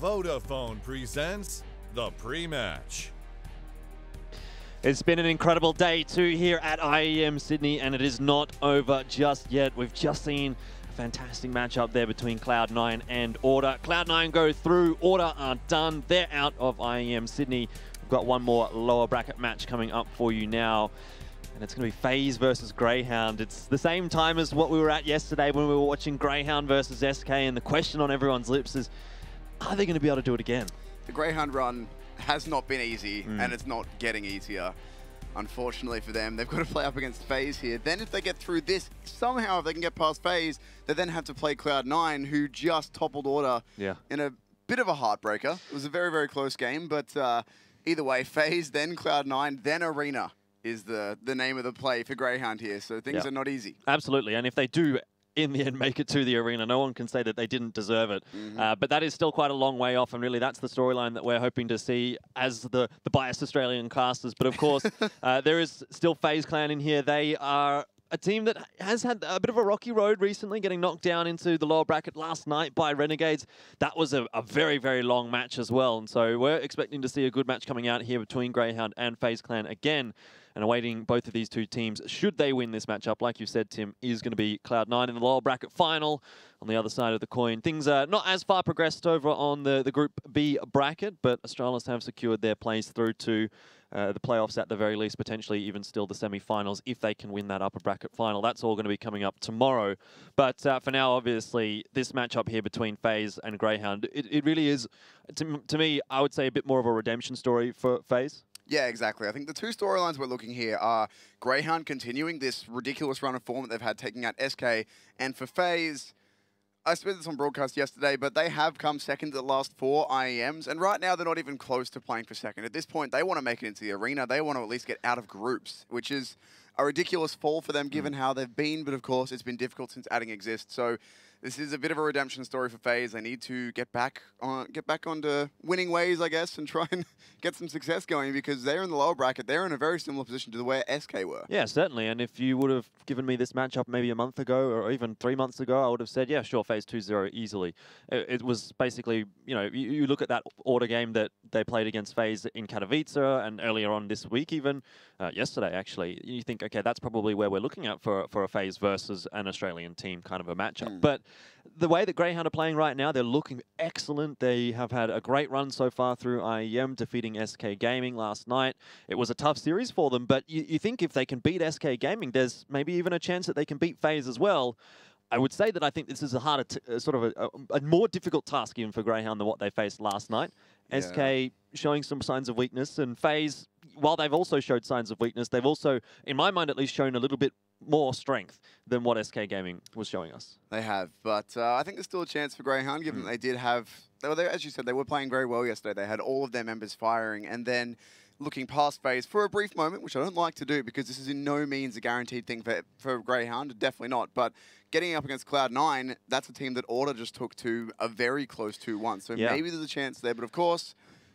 Vodafone presents the pre-match. It's been an incredible day too here at IEM Sydney, and it is not over just yet. We've just seen a fantastic matchup there between Cloud9 and Order. Cloud9 go through, Order are done. They're out of IEM Sydney. We've got one more lower bracket match coming up for you now, and it's going to be FaZe versus Grayhound. It's the same time as what we were at yesterday when we were watching Grayhound versus SK, and the question on everyone's lips is, are they going to be able to do it again? The Grayhound run has not been easy, and it's not getting easier. Unfortunately for them, they've got to play up against FaZe here. Then if they get through this, somehow if they can get past FaZe, they then have to play Cloud9, who just toppled Order in a bit of a heartbreaker. It was a very, very close game, but either way, FaZe, then Cloud9, then Arena is the name of the play for Grayhound here, so things are not easy. Absolutely, and if they do in the end make it to the arena, no one can say that they didn't deserve it. But that is still quite a long way off, and really that's the storyline that we're hoping to see as the biased Australian casters. But of course, there is still FaZe Clan in here. They are a team that has had a bit of a rocky road recently, getting knocked down into the lower bracket last night by Renegades. That was a very, very long match as well, and so we're expecting to see a good match coming out here between Grayhound and FaZe Clan again, and awaiting both of these two teams. Should they win this matchup, like you said, Tim, is going to be Cloud9 in the lower bracket final. On the other side of the coin, things are not as far progressed over on the Group B bracket, but Australis have secured their place through to the playoffs at the very least, potentially even still the semi-finals if they can win that upper bracket final. That's all going to be coming up tomorrow. But for now, obviously, this matchup here between FaZe and Grayhound, it really is, to me, I would say a bit more of a redemption story for FaZe. Yeah, exactly. I think the two storylines we're looking here are Grayhound continuing this ridiculous run of form that they've had taking out SK, and for FaZe, I spent this on broadcast yesterday, but they have come second to the last 4 IEMs, and right now they're not even close to playing for second. At this point, they want to make it into the arena. They want to at least get out of groups, which is a ridiculous fall for them given how they've been, but of course it's been difficult since adding exists. So this is a bit of a redemption story for FaZe. They need to get back onto winning ways, I guess, and try and get some success going, because they're in the lower bracket. They're in a very similar position to where SK were. Yeah, certainly. And if you would have given me this matchup maybe a month ago or even 3 months ago, I would have said, yeah, sure, FaZe 2-0 easily. It was basically, you know, you look at that Order game that they played against FaZe in Katowice and earlier on this week even, yesterday actually, you think, okay, that's probably where we're looking at for a FaZe versus an Australian team kind of a matchup. But the way that Grayhound are playing right now, they're looking excellent. They have had a great run so far through IEM, defeating SK Gaming last night. It was a tough series for them, but you think if they can beat SK Gaming, there's maybe even a chance that they can beat FaZe as well. I would say that I think this is a harder, sort of a more difficult task even for Grayhound than what they faced last night. Yeah. SK showing some signs of weakness, and FaZe, while they've also showed signs of weakness, they've also, in my mind at least, shown a little bit more strength than what SK Gaming was showing us. They have, but I think there's still a chance for Grayhound, given that they did have, as you said, they were playing very well yesterday. They had all of their members firing, and then looking past FaZe for a brief moment, which I don't like to do because this is in no means a guaranteed thing for Grayhound, definitely not. But getting up against Cloud9, that's a team that Order just took to a very close 2-1. So maybe there's a chance there, but of course,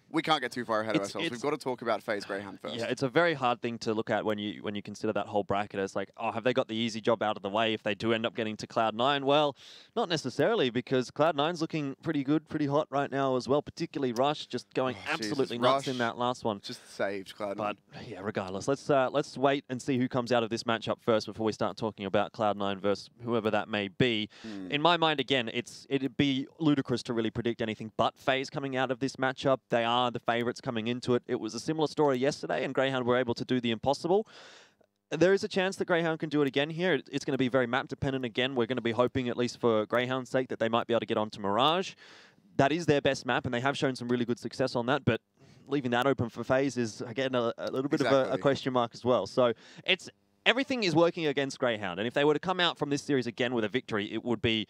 we can't get too far ahead of ourselves. We've got to talk about FaZe Grayhound first. Yeah, it's a very hard thing to look at when you consider that whole bracket. It's like, oh, have they got the easy job out of the way if they do end up getting to Cloud9? Well, not necessarily, because Cloud9's looking pretty good, pretty hot right now as well, particularly Rush, just going absolutely nuts in that last one. Just saved Cloud9. But yeah, regardless, let's wait and see who comes out of this matchup first before we start talking about Cloud9 versus whoever that may be. In my mind, again, it'd be ludicrous to really predict anything but FaZe coming out of this matchup. They are the favorites coming into it. It was a similar story yesterday, and Grayhound were able to do the impossible. There is a chance that Grayhound can do it again here. It's going to be very map dependent again. We're going to be hoping, at least for Grayhound's sake, that they might be able to get onto Mirage. That is their best map, and they have shown some really good success on that, but leaving that open for FaZe is, again, a little bit of a question mark as well. So everything is working against Grayhound, and if they were to come out from this series again with a victory, it would be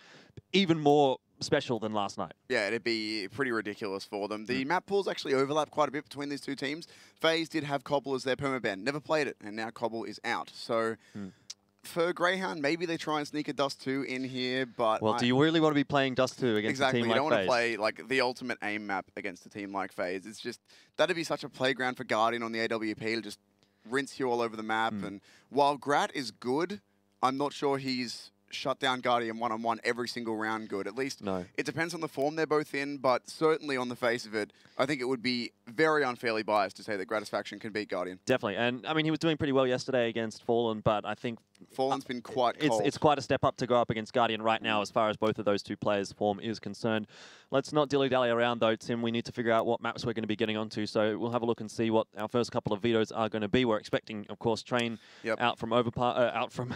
even more special than last night. Yeah, it'd be pretty ridiculous for them. The map pools actually overlap quite a bit between these two teams. FaZe did have Cobble as their permaban, never played it, and now Cobble is out. So for Grayhound, maybe they try and sneak a Dust 2 in here, but... Well, do you really want to be playing Dust 2 against a team like FaZe? Exactly, you don't want to play like the ultimate aim map against a team like FaZe. It's just, that'd be such a playground for Guardian on the AWP to just rinse you all over the map. And while Grat is good, I'm not sure he's shut down Guardian one-on-one every single round good. At least No. it depends on the form they're both in, but certainly on the face of it, I think it would be very unfairly biased to say that Gratisfaction can beat Guardian. Definitely. And, I mean, he was doing pretty well yesterday against Fallen, but I think Fallen's been quite cold. It's quite a step up to go up against Guardian right now as far as both of those two players' form is concerned. Let's not dilly-dally around, though, Tim. We need to figure out what maps we're going to be getting onto, so we'll have a look and see what our first couple of vetoes are going to be. We're expecting, of course, Train out from out from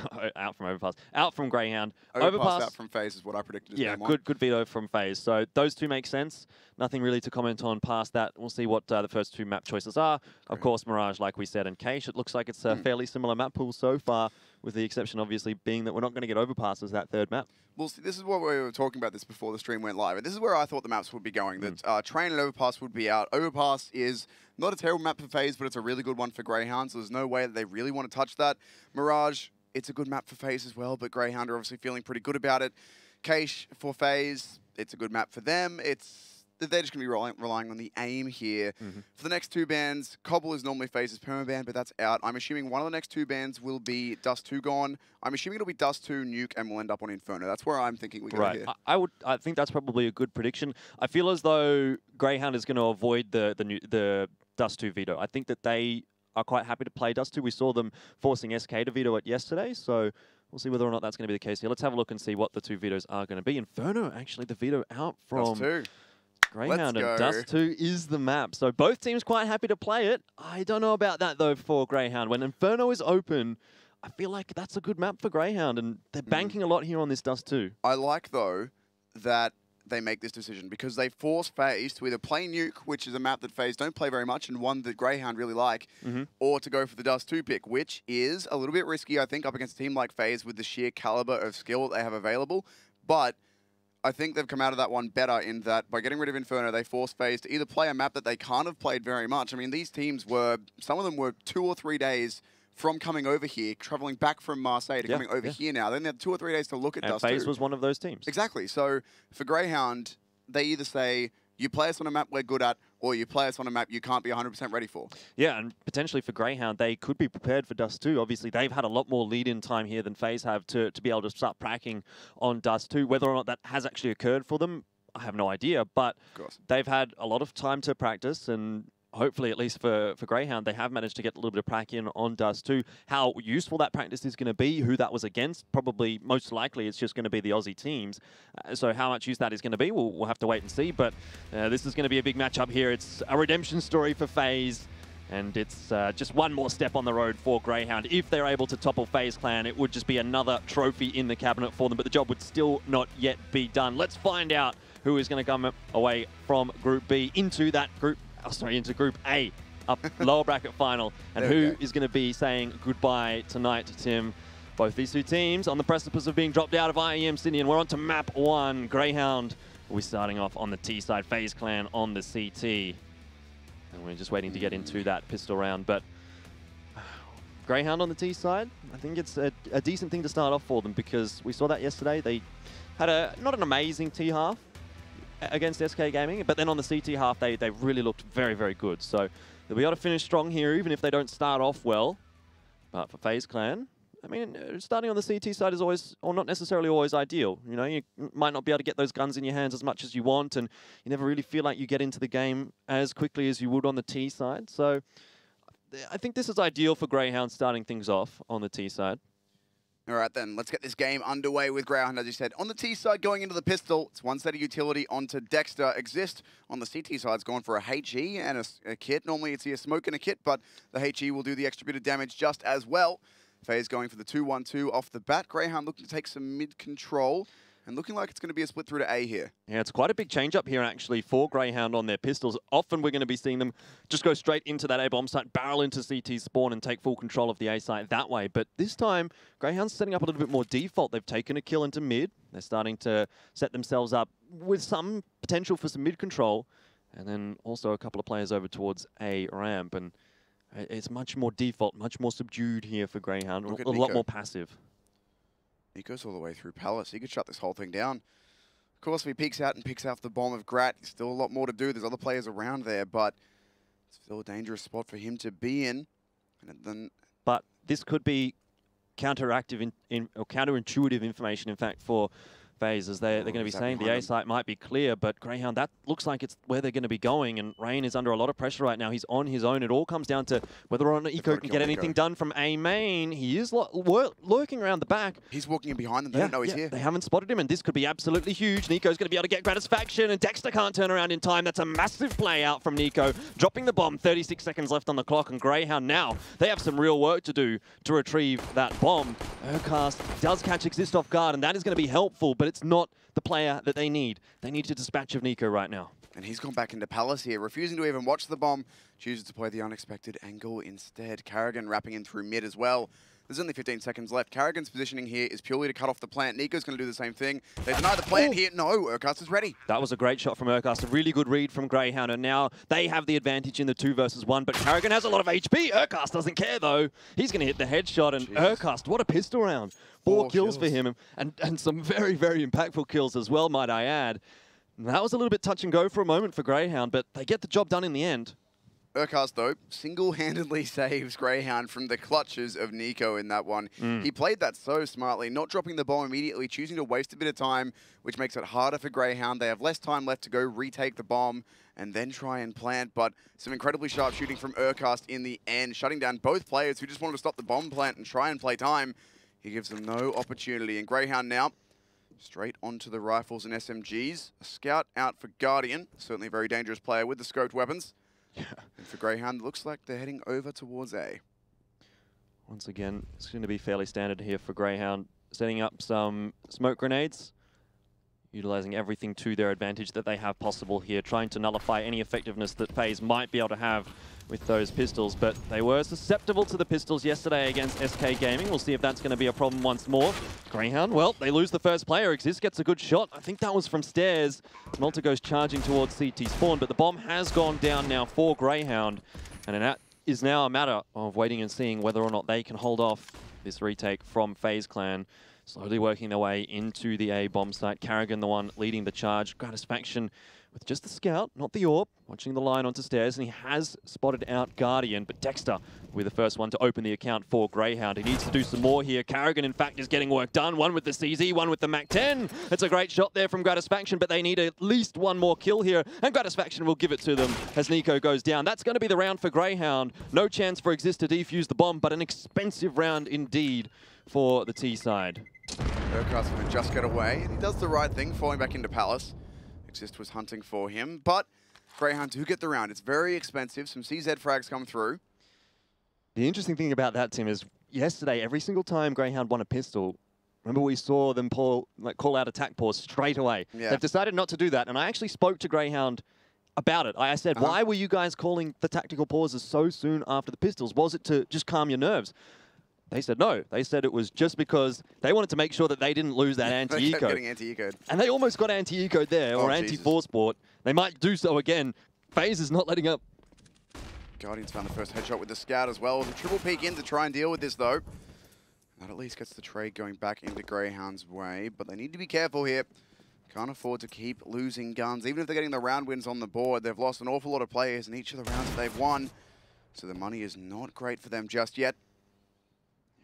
Grayhound. Overpass out from FaZe is what I predicted. Yeah, good veto from FaZe. So those two make sense. Nothing really to comment on past that. We'll see what the first two map choices are. Of course, Mirage, like we said, and Keish. It looks like it's a fairly similar map pool so far, with the exception, obviously, being that we're not going to get Overpass as that third map. Well, see, this is what we were talking about this before the stream went live. And this is where I thought the maps would be going. That Train and Overpass would be out. Overpass is not a terrible map for FaZe, but it's a really good one for Grayhound, so there's no way that they really want to touch that. Mirage, it's a good map for FaZe as well, but Grayhound are obviously feeling pretty good about it. Keish for FaZe, it's a good map for them. They're just going to be relying on the aim here. For the next two bans, Cobble is normally FaZe's permaban, but that's out. I'm assuming one of the next two bans will be Dust 2 gone. I'm assuming it'll be Dust 2, Nuke, and we'll end up on Inferno. That's where I'm thinking we go here. I think that's probably a good prediction. I feel as though Grayhound is going to avoid the Dust 2 veto. I think that they are quite happy to play Dust 2. We saw them forcing SK to veto it yesterday, so we'll see whether or not that's going to be the case here. Let's have a look and see what the two vetoes are going to be. Inferno, actually, the veto out from Dust 2. Grayhound, and Dust 2 is the map. So both teams quite happy to play it. I don't know about that, though, for Grayhound. When Inferno is open, I feel like that's a good map for Grayhound, and they're banking a lot here on this Dust 2. I like, though, that they make this decision because they force FaZe to either play Nuke, which is a map that FaZe don't play very much and one that Grayhound really like, or to go for the Dust 2 pick, which is a little bit risky, I think, up against a team like FaZe with the sheer caliber of skill that they have available. But I think they've come out of that one better in that by getting rid of Inferno, they force FaZe to either play a map that they can't have played very much. I mean, these teams were, some of them were 2 or 3 days from coming over here, traveling back from Marseille to coming over here now. Then they had 2 or 3 days to look at Dust 2. FaZe was one of those teams. Exactly. So for Grayhound, they either say, you play us on a map we're good at, or you play us on a map you can't be 100% ready for. Yeah, and potentially for Grayhound, they could be prepared for Dust 2. Obviously, they've had a lot more lead-in time here than FaZe have to be able to start pracking on Dust 2. Whether or not that has actually occurred for them, I have no idea, but they've had a lot of time to practice, and hopefully, at least for Grayhound, they have managed to get a little bit of prac in on Dust 2. How useful that practice is going to be, who that was against, probably most likely it's just going to be the Aussie teams. So how much use that is going to be, we'll have to wait and see. But this is going to be a big matchup here. It's a redemption story for FaZe, and it's just one more step on the road for Grayhound. If they're able to topple FaZe Clan, it would just be another trophy in the cabinet for them, but the job would still not yet be done. Let's find out who is going to come away from Group B into that group. Into Group A, up lower bracket final. And who is going to be saying goodbye tonight, Tim? Both these two teams on the precipice of being dropped out of IEM Sydney, and we're on to map 1. Grayhound will be starting off on the T side, FaZe Clan on the CT. And we're just waiting to get into that pistol round. But Grayhound on the T side, I think it's a decent thing to start off for them because we saw that yesterday. They had not an amazing T half against SK Gaming, but then on the CT half, they really looked very, very good. So they'll be able to finish strong here, even if they don't start off well. But for FaZe Clan, I mean, starting on the CT side is always, or not necessarily always ideal. You know, you might not be able to get those guns in your hands as much as you want, and you never really feel like you get into the game as quickly as you would on the T side. So I think this is ideal for Grayhound starting things off on the T side. All right, then, let's get this game underway with Grayhound, as you said. On the T side, going into the pistol, it's one set of utility onto Dexter. Exist on the CT side, it's going for a HE and a kit. Normally, it's a smoke and a kit, but the HE will do the extra bit of damage just as well. FaZe going for the 2-1-2 off the bat. Grayhound looking to take some mid-control, and looking like it's going to be a split through to A here. Yeah, it's quite a big change-up here, actually, for Grayhound on their pistols. Often we're going to be seeing them just go straight into that A-bomb site, barrel into CT spawn, and take full control of the A site that way. But this time, Grayhound's setting up a little bit more default. They've taken a kill into mid. They're starting to set themselves up with some potential for some mid-control, and then also a couple of players over towards A ramp. And it's much more default, much more subdued here for Grayhound, a lot more passive. He goes all the way through Palace. He could shut this whole thing down. Of course, if he peeks out and picks off the bomb of Grat, there's still a lot more to do. There's other players around there, but it's still a dangerous spot for him to be in. And then, but this could be counterintuitive information, in fact, for FaZe, as they're going to be saying the A site might be clear, but Grayhound, that looks like it's where they're going to be going, and Rain is under a lot of pressure right now. He's on his own. It all comes down to whether or not Eco can get anything done from A main. He is lurking around the back. He's walking in behind them. They don't know he's here. They haven't spotted him, and this could be absolutely huge. Nico's going to be able to get Gratisfaction, and Dexter can't turn around in time. That's a massive play out from Nico, dropping the bomb. 36 seconds left on the clock, and Grayhound now, they have some real work to do to retrieve that bomb. Urcast does catch Exist off guard, and that is going to be helpful, but it's not the player that they need. They need to dispatch of Nico right now. And he's gone back into Palace here, refusing to even watch the bomb, chooses to play the unexpected angle instead. Carrigan wrapping in through mid as well. There's only 15 seconds left. Carrigan's positioning here is purely to cut off the plant. Nico's going to do the same thing. They deny the plant here. No, Urcast is ready. That was a great shot from Urcast. A really good read from Grayhound. And now they have the advantage in the 2 versus 1. But Carrigan has a lot of HP. Urcast doesn't care, though. He's going to hit the headshot. And Urcast, what a pistol round. 4 kills for him. And some very, very impactful kills as well, might I add. And that was a little bit touch and go for a moment for Grayhound. But they get the job done in the end. Urcast, though, single-handedly saves Grayhound from the clutches of Nico in that one. He played that so smartly, not dropping the bomb immediately, choosing to waste a bit of time, which makes it harder for Grayhound. They have less time left to go retake the bomb and then try and plant, but some incredibly sharp shooting from Urcast in the end, shutting down both players who just wanted to stop the bomb plant and try and play time. He gives them no opportunity, and Grayhound now straight onto the rifles and SMGs. A scout out for Guardian, certainly a very dangerous player with the scoped weapons. Yeah. And for Grayhound, it looks like they're heading over towards A. Once again, it's going to be fairly standard here for Grayhound, setting up some smoke grenades, utilizing everything to their advantage that they have possible here, trying to nullify any effectiveness that FaZe might be able to have with those pistols, but they were susceptible to the pistols yesterday against SK Gaming. We'll see if that's going to be a problem once more. Grayhound, well, they lose the first player. Exist gets a good shot. I think that was from stairs. Malta goes charging towards CT spawn, but the bomb has gone down now for Grayhound, and it is now a matter of waiting and seeing whether or not they can hold off this retake from FaZe Clan. Slowly working their way into the A bomb site. Carrigan, the one leading the charge. Gratisfaction with just the scout, not the AWP, watching the line onto stairs, and he has spotted out Guardian, but Dexter with the first one to open the account for Grayhound. He needs to do some more here. Carrigan, in fact, is getting work done. One with the CZ, one with the MAC-10. It's a great shot there from Gratisfaction, but they need at least one more kill here, and Gratisfaction will give it to them as Nico goes down. That's going to be the round for Grayhound. No chance for Exist to defuse the bomb, but an expensive round indeed for the T side. Urcast going to just get away, and he does the right thing, falling back into Palace. Exist was hunting for him, but Grayhound do get the round. It's very expensive. Some CZ frags come through. The interesting thing about that, Tim, is yesterday, every single time Grayhound won a pistol, remember we saw them call out attack pause straight away. Yeah. They've decided not to do that, and I actually spoke to Grayhound about it. I said, why were you guys calling the tactical pauses so soon after the pistols? Was it to just calm your nerves? They said no. They said it was just because they wanted to make sure that they didn't lose that anti-eco. They kept getting anti-eco'd. And they almost got anti-eco'd there, or anti-forceport. They might do so again. FaZe is not letting up. Guardian's found the first headshot with the scout as well. The triple peek in to try and deal with this, though. That at least gets the trade going back into Grayhound's way, but they need to be careful here. Can't afford to keep losing guns. Even if they're getting the round wins on the board, they've lost an awful lot of players in each of the rounds that they've won. So the money is not great for them just yet.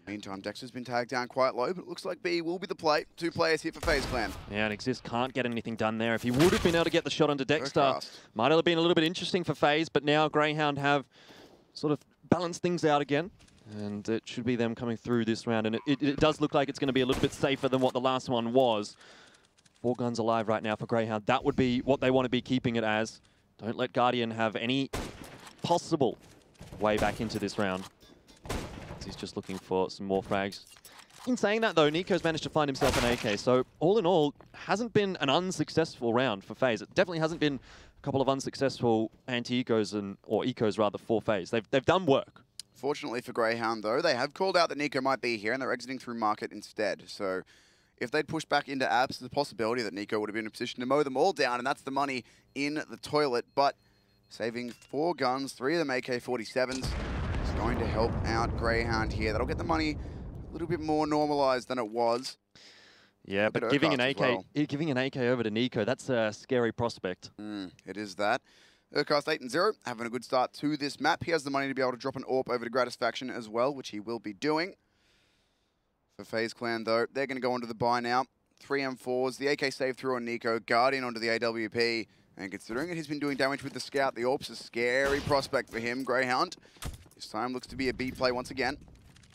Meantime, Dexter's been tagged down quite low, but it looks like B will be the play. 2 players here for FaZe Clan. Yeah, and Exist can't get anything done there. If he would have been able to get the shot onto Dexter, might have been a little bit interesting for FaZe, but now Grayhound have sort of balanced things out again, and it should be them coming through this round, and it does look like it's going to be a little bit safer than what the last one was. 4 guns alive right now for Grayhound. That would be what they want to be keeping it as. Don't let Guardian have any possible way back into this round. He's just looking for some more frags. In saying that, though, Nico's managed to find himself an AK. So, all in all, hasn't been an unsuccessful round for FaZe. It definitely hasn't been a couple of unsuccessful anti-ecos, or ecos, rather, for FaZe. They've done work. Fortunately for Grayhound, though, they have called out that Nico might be here, and they're exiting through market instead. So, if they'd pushed back into abs, there's a possibility that Nico would have been in a position to mow them all down, and that's the money in the toilet. But saving 4 guns, 3 of them AK-47s, going to help out Grayhound here. That'll get the money a little bit more normalized than it was. Yeah, but giving an AK over to Nico, that's a scary prospect. It is that. Urcast 8-0, having a good start to this map. He has the money to be able to drop an AWP over to Gratisfaction as well, which he will be doing. For FaZe Clan, though, they're going to go onto the buy now. 3 M4s, the AK save through on Nico, Guardian onto the AWP. And considering that he's been doing damage with the Scout, the AWP's a scary prospect for him. Grayhound, this time looks to be a B play once again.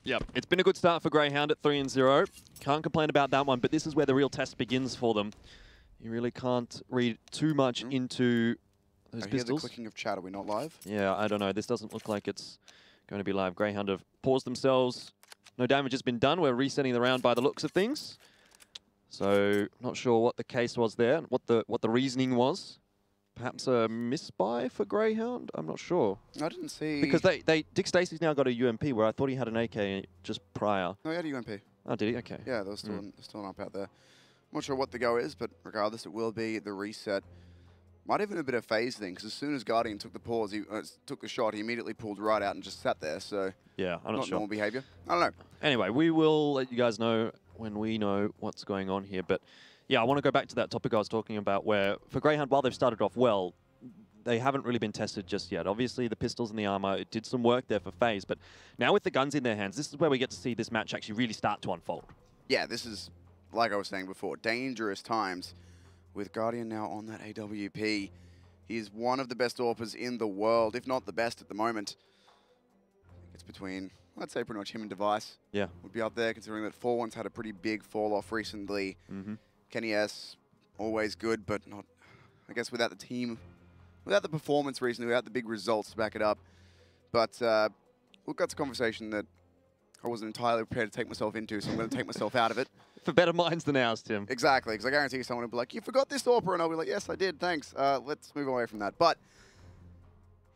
Yep, it's been a good start for Grayhound at 3-0. Can't complain about that one, but this is where the real test begins for them. You really can't read too much into those I hear pistols. the clicking of chat. Are we not live? Yeah, I don't know. This doesn't look like it's going to be live. Grayhound have paused themselves. No damage has been done. We're resetting the round by the looks of things. So, not sure what the case was there, what the reasoning was. Perhaps a misbuy for Grayhound? I'm not sure. I didn't see... Because Dick Stacey's now got a UMP, where I thought he had an AK just prior. No, he had a UMP. Oh, did he? Okay. Yeah, there's still, still an up out there. I'm not sure what the go is, but regardless, it will be the reset. Might even a bit of FaZe thing, because as soon as Guardian took the pause, he took the shot, he immediately pulled right out and just sat there, so... Yeah, I'm not sure. Normal behavior. I don't know. Anyway, we will let you guys know when we know what's going on here, but yeah, I want to go back to that topic I was talking about where, for Grayhound, while they've started off well, they haven't really been tested just yet. Obviously, the pistols and the armor, it did some work there for FaZe, but now with the guns in their hands, this is where we get to see this match actually really start to unfold. Yeah, this is, like I was saying before, dangerous times with Guardian now on that AWP. He is one of the best AWPers in the world, if not the best at the moment. It's between, I'd say pretty much him and Device. Yeah. Would be up there, considering that 4-1's had a pretty big fall-off recently. Kenny S, always good, but not, I guess, without the team, without the performance recently, without the big results to back it up. But look, that's a conversation that I wasn't entirely prepared to take myself into, so I'm going to take myself out of it. For better minds than ours, Tim. Exactly, because I guarantee you someone will be like, you forgot this AWPer, and I'll be like, yes, I did, thanks. Let's move away from that. But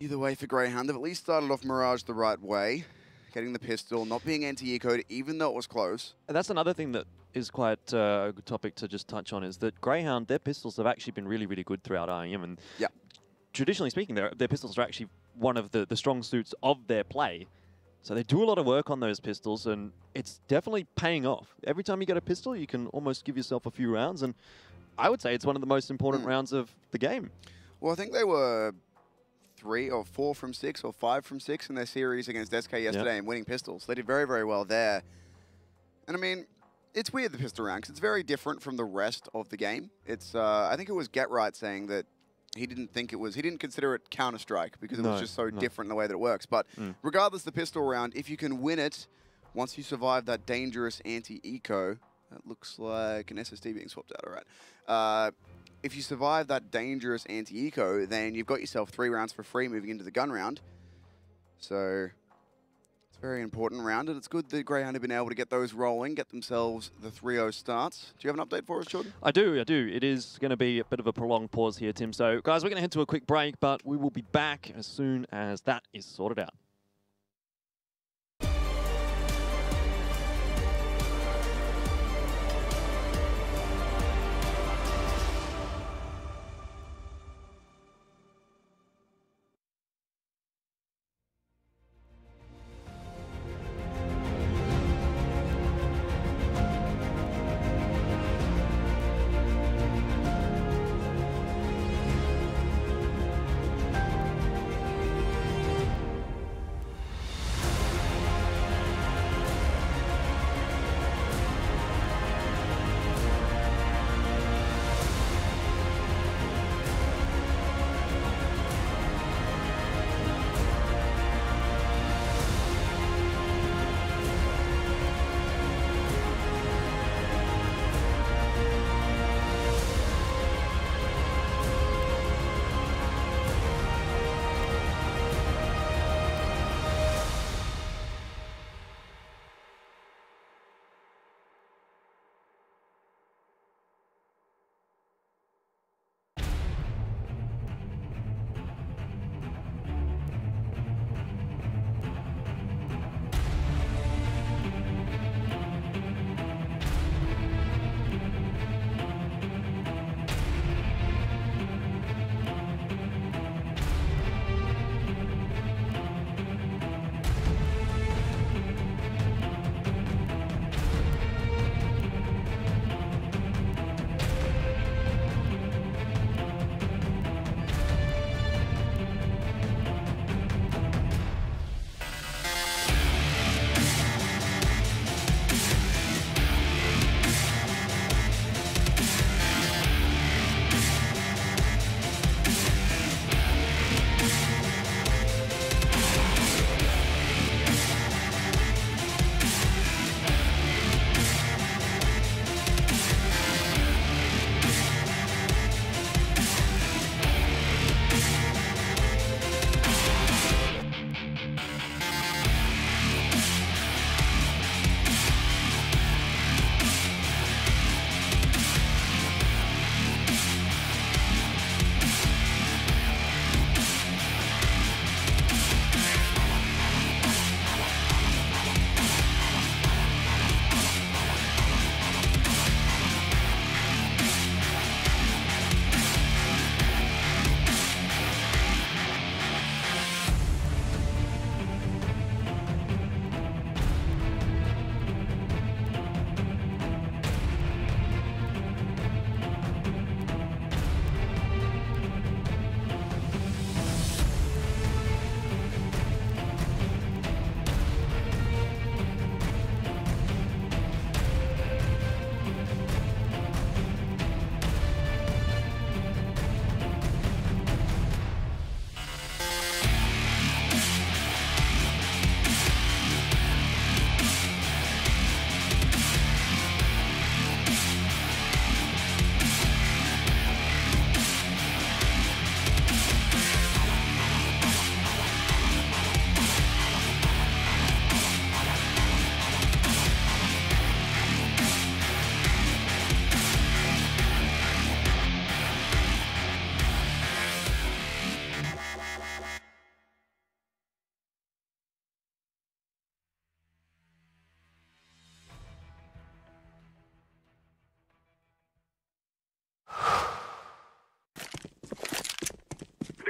either way, for Grayhound, they've at least started off Mirage the right way, getting the pistol, not being anti-ecoed, even though it was close. And that's another thing that is quite a good topic to just touch on, is that Grayhound, their pistols have actually been really, really good throughout IEM. And yeah, traditionally speaking, their pistols are actually one of the strong suits of their play. So they do a lot of work on those pistols, and it's definitely paying off. Every time you get a pistol, you can almost give yourself a few rounds, and I would say it's one of the most important rounds of the game. Well, I think they were 3 or 4 from 6 or 5 from 6 in their series against SK yesterday and winning pistols. They did very, very well there. And I mean, it's weird, the pistol round, because it's very different from the rest of the game. It's, I think it was Get Right saying that he didn't consider it Counter-Strike because it was just so different in the way that it works. But regardless, the pistol round, if you can win it, once you survive that dangerous anti-eco, that looks like an SSD being swapped out, all right. If you survive that dangerous anti-eco, then you've got yourself 3 rounds for free moving into the gun round. So it's a very important round, and it's good that Grayhound have been able to get those rolling, get themselves the 3-0 starts. Do you have an update for us, Jordan? I do. It is going to be a bit of a prolonged pause here, Tim. So, guys, we're going to head to a quick break, but we will be back as soon as that is sorted out.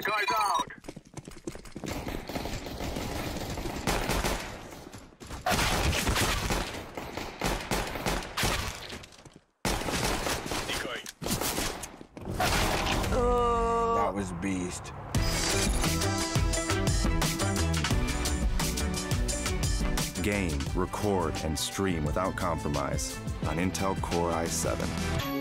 guy's out. That was beast. Game, record, and stream without compromise on Intel Core i7.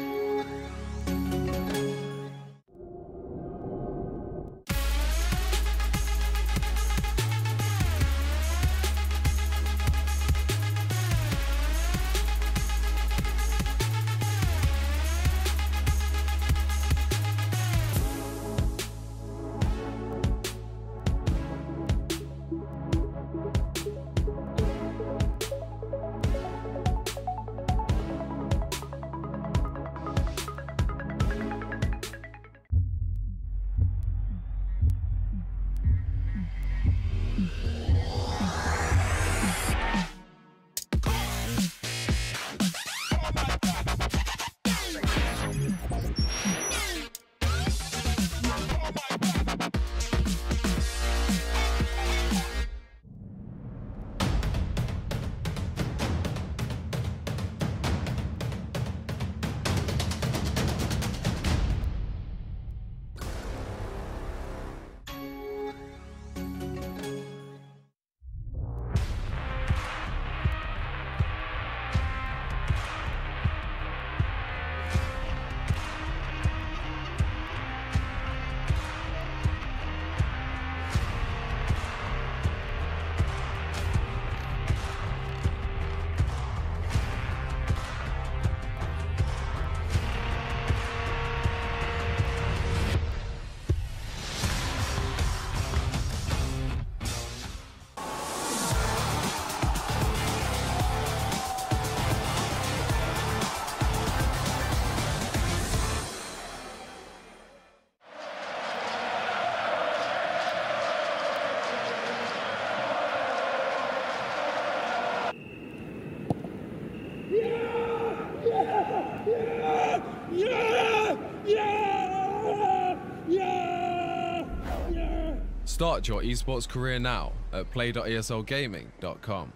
Start your esports career now at play.eslgaming.com.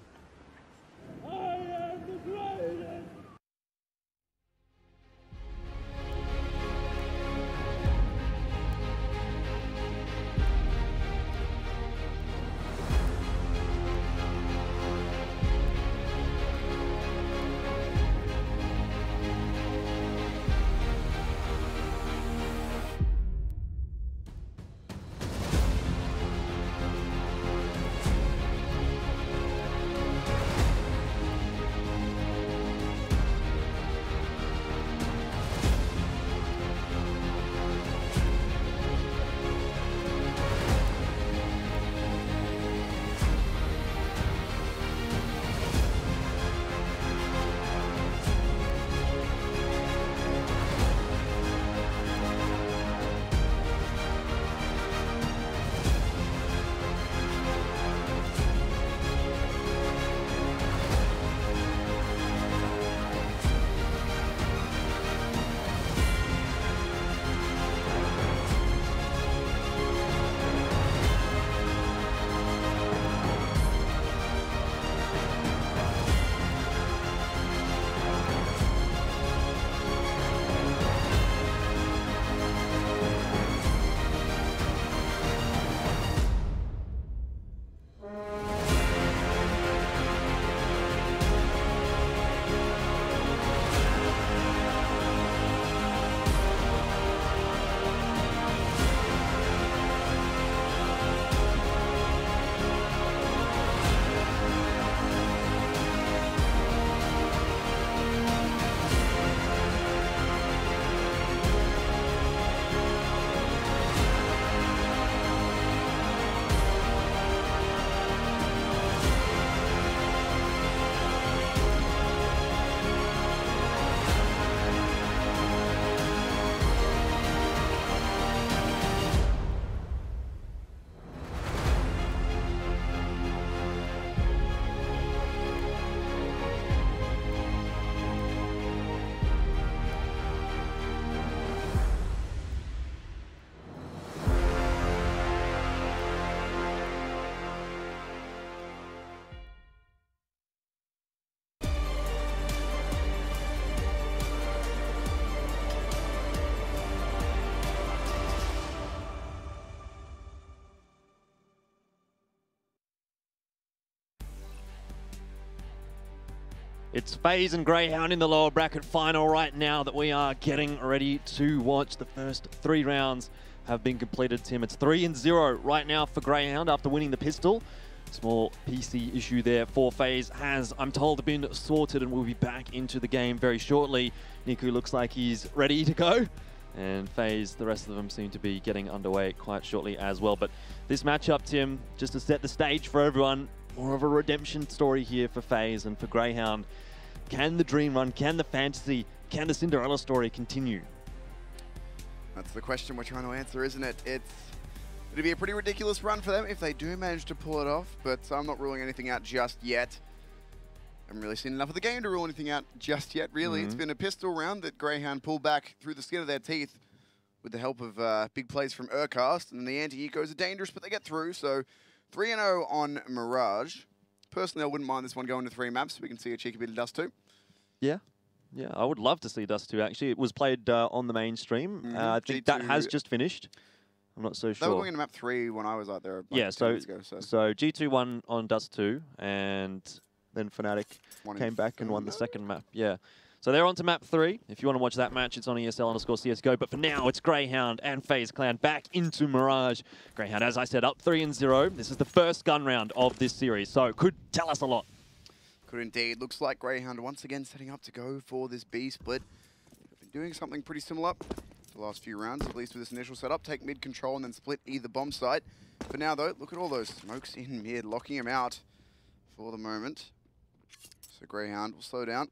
It's FaZe and Grayhound in the lower bracket final right now that we are getting ready to watch. The first 3 rounds have been completed, Tim. It's 3-0 right now for Grayhound after winning the pistol. Small PC issue there for FaZe has, I'm told, been sorted and will be back into the game very shortly. Niku looks like he's ready to go. And FaZe, the rest of them seem to be getting underway quite shortly as well. But this matchup, Tim, just to set the stage for everyone, more of a redemption story here for FaZe and for Grayhound. Can the dream run, can the fantasy, can the Cinderella story continue? That's the question we're trying to answer, isn't it? It'll be a pretty ridiculous run for them if they do manage to pull it off, but I'm not ruling anything out just yet. I haven't really seen enough of the game to rule anything out just yet, really. It's been a pistol round that Grayhound pulled back through the skin of their teeth with the help of big plays from Urcast, and the anti-ecos are dangerous, but they get through, so 3-0 on Mirage. Personally, I wouldn't mind this one going to 3 maps. We can see a cheeky bit of Dust 2. Yeah, I would love to see Dust 2, actually. It was played on the mainstream. I think that has just finished. I'm not so sure. They were going into map 3 when I was out there yeah, 2 minutes ago. So G2 won on Dust 2, and then Fnatic came back and won the second map. Yeah. So they're on to map 3. If you want to watch that match, it's on ESL_CSGO. But for now, it's Grayhound and FaZe Clan back into Mirage. Grayhound, as I said, up 3-0. This is the first gun round of this series, so could tell us a lot. Could indeed. Looks like Grayhound once again setting up to go for this B split. They've been doing something pretty similar the last few rounds, at least with this initial setup. Take mid control and then split either bomb site. For now, though, look at all those smokes in mid, locking him out for the moment. So Grayhound will slow down.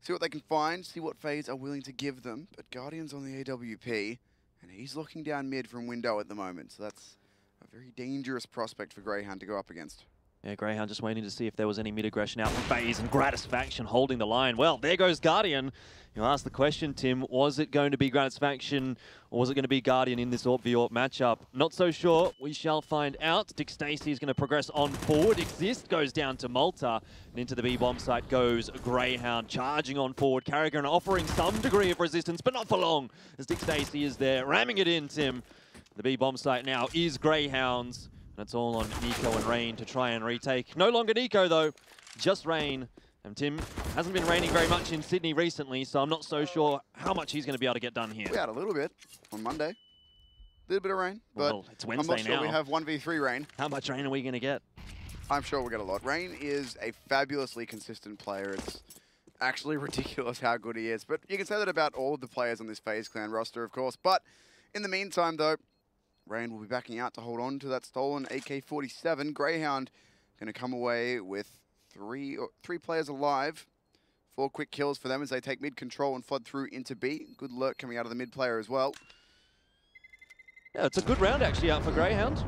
See what they can find, see what FaZe are willing to give them. But Guardian's on the AWP, and he's locking down mid from window at the moment. So that's a very dangerous prospect for Grayhound to go up against. Yeah, Grayhound just waiting to see if there was any mid-aggression out from FaZe, and Gratisfaction holding the line. Well, there goes Guardian. You asked the question, Tim, was it going to be Gratisfaction or was it going to be Guardian in this AWP v AWP matchup? Not so sure. We shall find out. Dick Stacey is going to progress on forward. Exist goes down to Malta, and into the B-bomb site goes Grayhound, charging on forward. Carrigan offering some degree of resistance, but not for long, as Dick Stacey is there, ramming it in, Tim. The B-bomb site now is Grayhound's. That's all on Nico and Rain to try and retake. No longer Nico, though, just Rain. And Tim hasn't been raining very much in Sydney recently, so I'm not so sure how much he's going to be able to get done here. We had a little bit on Monday. A little bit of rain, but well, it's Wednesday I'm not sure now. we have 1v3 rain. How much rain are we going to get? I'm sure we'll get a lot. Rain is a fabulously consistent player. It's actually ridiculous how good he is. But you can say that about all of the players on this FaZe Clan roster, of course. But in the meantime, though, Rain will be backing out to hold on to that stolen AK-47. Grayhound going to come away with three players alive. 4 quick kills for them as they take mid control and flood through into B. Good lurk coming out of the mid player as well. Yeah, it's a good round actually out for Grayhound.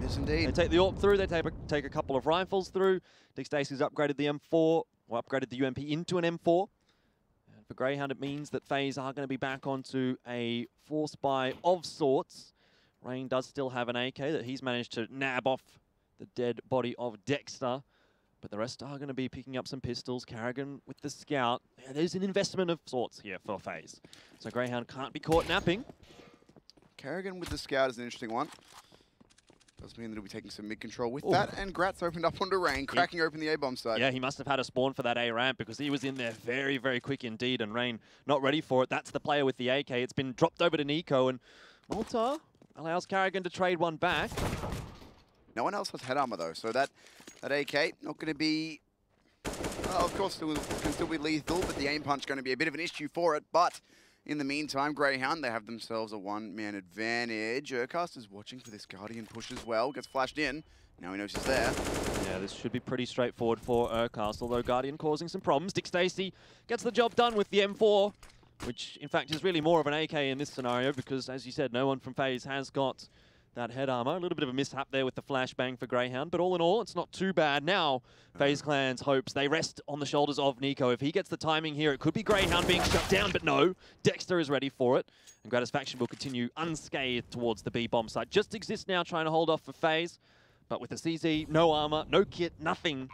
Yes, indeed. They take the AWP through, they take a couple of rifles through. Dick Stacey's upgraded the M4, or upgraded the UMP into an M4. And for Grayhound, it means that FaZe are going to be back onto a force buy of sorts. Rain does still have an AK that he's managed to nab off the dead body of Dexter. But the rest are going to be picking up some pistols. Carrigan with the scout. Yeah, there's an investment of sorts here for FaZe. So Grayhound can't be caught napping. Carrigan with the scout is an interesting one. Does mean that he'll be taking some mid control with that. And Gratz opened up onto Rain, cracking open the A-bomb site. Yeah, he must have had a spawn for that A ramp because he was in there very, very quick indeed. And Rain not ready for it. That's the player with the AK. It's been dropped over to Nico. And Malta allows Carrigan to trade one back. No one else has head armor though, so that AK not going to be, well, of course, can still be lethal, but the aim punch going to be a bit of an issue for it. But in the meantime, Grayhound, they have themselves a one-man advantage. Urcast is watching for this Guardian push as well. Gets flashed in. Now he knows he's there. Yeah, this should be pretty straightforward for Urcast, although Guardian causing some problems. Dick Stacey gets the job done with the M4. Which, in fact, is really more of an AK in this scenario because, as you said, no one from FaZe has got that head armor. A little bit of a mishap there with the flashbang for Grayhound, but all in all, it's not too bad. Now, FaZe Clan's hopes, they rest on the shoulders of Nico. If he gets the timing here, it could be Grayhound being shut down, but no. Dexter is ready for it, and Gratisfaction will continue unscathed towards the B-bomb site. Just Exist now trying to hold off for FaZe, but with the CZ, no armor, no kit, nothing.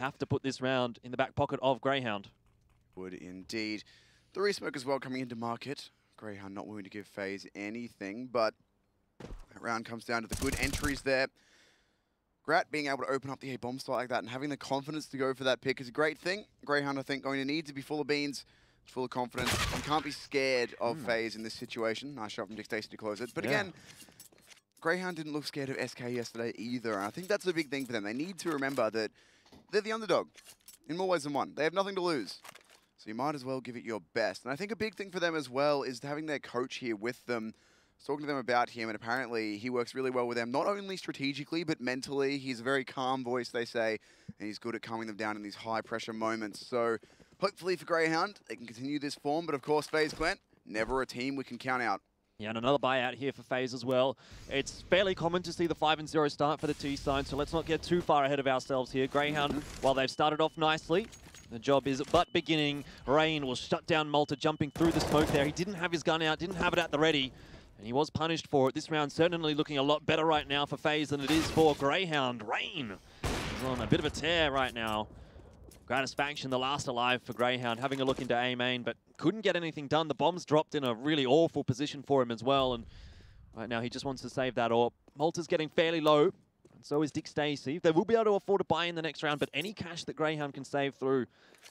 Have to put this round in the back pocket of Grayhound. Would indeed. The resmoke as well coming into market. Grayhound not willing to give FaZe anything, but that round comes down to the good entries there. Grat being able to open up the A bomb site like that and having the confidence to go for that pick is a great thing. Grayhound, I think, going to need to be full of beans, full of confidence. You can't be scared of FaZe in this situation. Nice shot from Dick Stacey to close it. But again, Grayhound didn't look scared of SK yesterday either. And I think that's a big thing for them. They need to remember that they're the underdog in more ways than one. They have nothing to lose. So you might as well give it your best. And I think a big thing for them as well is having their coach here with them. I was talking to them about him, and apparently he works really well with them, not only strategically, but mentally. He's a very calm voice, they say, and he's good at calming them down in these high-pressure moments. So hopefully for Grayhound, they can continue this form. But of course, FaZe Clan, never a team we can count out. Yeah, and another buyout here for FaZe as well. It's fairly common to see the 5-0 start for the T side, so let's not get too far ahead of ourselves here. Grayhound, while they've started off nicely, the job is but beginning. Rain will shut down Malta, jumping through the smoke there. He didn't have his gun out, didn't have it at the ready, and he was punished for it. This round certainly looking a lot better right now for FaZe than it is for Grayhound. Rain is on a bit of a tear right now. Gratisfaction, the last alive for Grayhound, having a look into A main, but couldn't get anything done. The bombs dropped in a really awful position for him as well, and right now he just wants to save that AWP. Malta's getting fairly low, and so is Dick Stacey. They will be able to afford to buy in the next round, but any cash that Grayhound can save through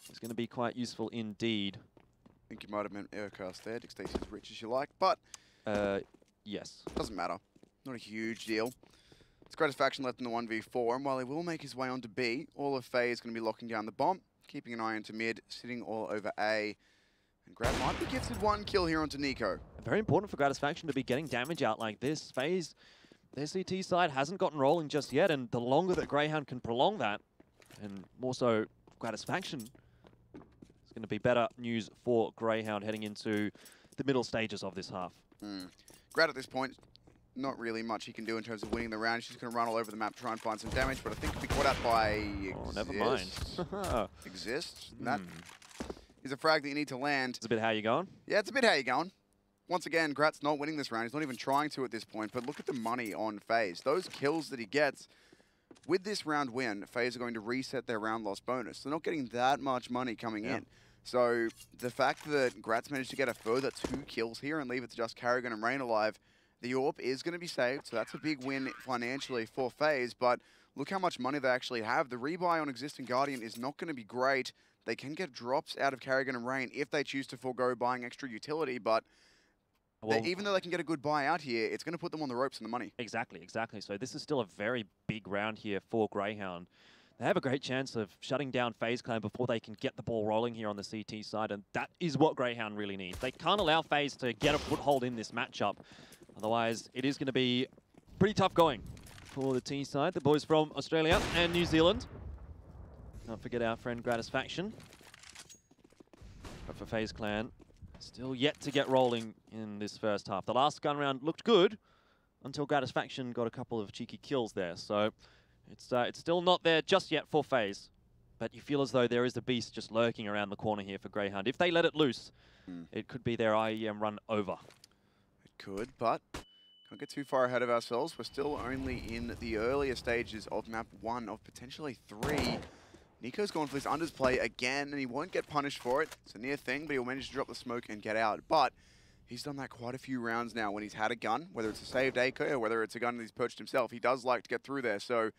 is going to be quite useful indeed. I think you might have meant Aircast there. Dick Stacey's as rich as you like, but yes. Doesn't matter. Not a huge deal. It's Gratisfaction left in the 1v4, and while he will make his way onto B, all of FaZe is going to be locking down the bomb, keeping an eye onto mid, sitting all over A. And Grat might be gifted one kill here onto Nico. Very important for Gratisfaction to be getting damage out like this. FaZe, their CT side hasn't gotten rolling just yet, and the longer that Grayhound can prolong that, and more so Gratisfaction, it's going to be better news for Grayhound heading into the middle stages of this half. Grat at this point, not really much he can do in terms of winning the round. She's going to run all over the map to try and find some damage, but I think he'll be caught out by Oh, never mind. Exist. That is a frag that you need to land. It's a bit how you going? Yeah, it's a bit how you going. Once again, Grat's not winning this round. He's not even trying to at this point, but look at the money on FaZe. Those kills that he gets, with this round win, FaZe are going to reset their round loss bonus. They're not getting that much money coming in. So the fact that Grat's managed to get a further 2 kills here and leave it to just Carrigan and Rain alive, the AWP is going to be saved, so that's a big win financially for FaZe, but look how much money they actually have. The rebuy on existing Guardian is not going to be great. They can get drops out of Carrigan and Rain if they choose to forego buying extra utility, but even though they can get a good buy out here, it's going to put them on the ropes and the money. Exactly, exactly. So this is still a very big round here for Grayhound. They have a great chance of shutting down FaZe Clan before they can get the ball rolling here on the CT side, and that is what Grayhound really needs. They can't allow FaZe to get a foothold in this matchup. Otherwise, it is going to be pretty tough going for the T side. The boys from Australia and New Zealand. Can't forget our friend Gratisfaction. But for FaZe Clan, still yet to get rolling in this first half. The last gun round looked good until Gratisfaction got a couple of cheeky kills there. So it's still not there just yet for FaZe. But you feel as though there is a beast just lurking around the corner here for Grayhound. If they let it loose, it could be their IEM run over. Could, but can't get too far ahead of ourselves. We're still only in the earlier stages of map 1 of potentially 3. Nico's going for this unders play again, and he won't get punished for it. It's a near thing, but he'll manage to drop the smoke and get out. But he's done that quite a few rounds now when he's had a gun, whether it's a saved AK or whether it's a gun that he's purchased himself. He does like to get through there, so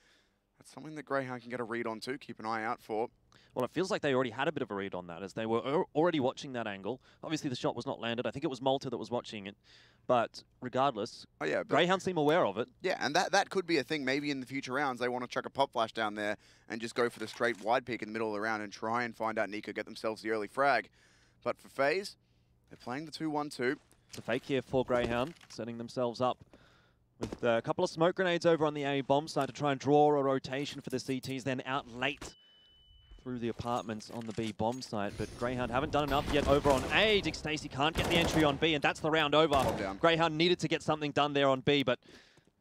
that's something that Grayhound can get a read on too, keep an eye out for. Well, it feels like they already had a bit of a read on that, as they were already watching that angle. Obviously, the shot was not landed. I think it was Malta that was watching it. But regardless, Grayhound seem aware of it. Yeah, and that could be a thing. Maybe in the future rounds, they want to chuck a pop flash down there and just go for the straight wide peek in the middle of the round and try and find out Nico, get themselves the early frag. But for FaZe, they're playing the 2-1-2. It's a fake here for Grayhound, setting themselves up with a couple of smoke grenades over on the A bomb side to try and draw a rotation for the CTs, then out late through the apartments on the B bomb site, but Grayhound haven't done enough yet over on A. Dick Stacey can't get the entry on B, and that's the round over. Grayhound needed to get something done there on B, but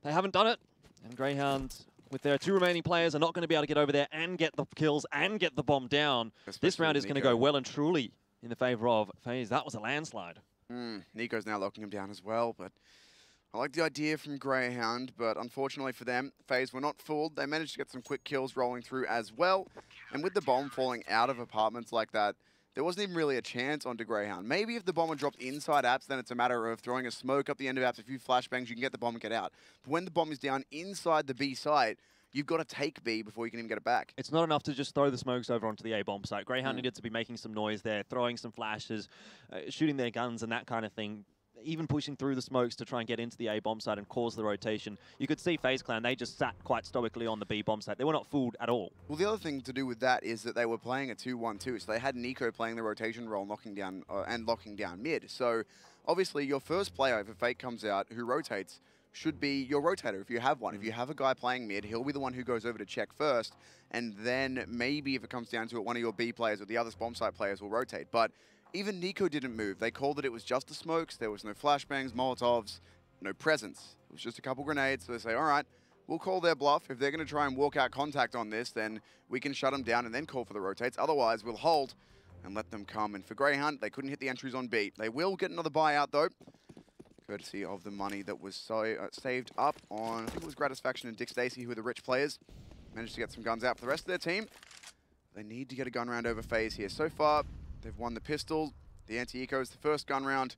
they haven't done it. And Grayhound, with their 2 remaining players, are not going to be able to get over there and get the kills and get the bomb down. This round is going to go well and truly in the favor of FaZe. That was a landslide. Nico's now locking him down as well, but I like the idea from Grayhound, but unfortunately for them, FaZe were not fooled. They managed to get some quick kills rolling through as well. And with the bomb falling out of apartments like that, there wasn't even really a chance onto Grayhound. Maybe if the bomb had dropped inside apps, then it's a matter of throwing a smoke up the end of apps, a few flashbangs, you can get the bomb and get out. But when the bomb is down inside the B site, you've got to take B before you can even get it back. It's not enough to just throw the smokes over onto the A-bomb site. Grayhound needed to be making some noise there, throwing some flashes, shooting their guns and that kind of thing. Even pushing through the smokes to try and get into the A-bomb site and cause the rotation. You could see FaZe Clan, they just sat quite stoically on the B-bomb site. They were not fooled at all. Well, the other thing to do with that is that they were playing a 2-1-2, so they had Nico playing the rotation role, knocking down and locking down mid. So obviously your first player, if a fake comes out who rotates, should be your rotator if you have one. If you have a guy playing mid, he'll be the one who goes over to check first, and then maybe if it comes down to it, one of your B players or the other bomb site players will rotate. But even Nico didn't move. They called it was just the smokes. There was no flashbangs, Molotovs, no presence. It was just a couple grenades. So they say, all right, we'll call their bluff. If they're going to try and walk out contact on this, then we can shut them down and then call for the rotates. Otherwise, we'll hold and let them come. And for Grayhound, they couldn't hit the entries on B. They will get another buyout, though, courtesy of the money that was saved up on, I think it was Gratisfaction and Dick Stacey, who are the rich players. Managed to get some guns out for the rest of their team. They need to get a gun round over FaZe here. So far, they've won the pistol, the anti-eco is the first gun round.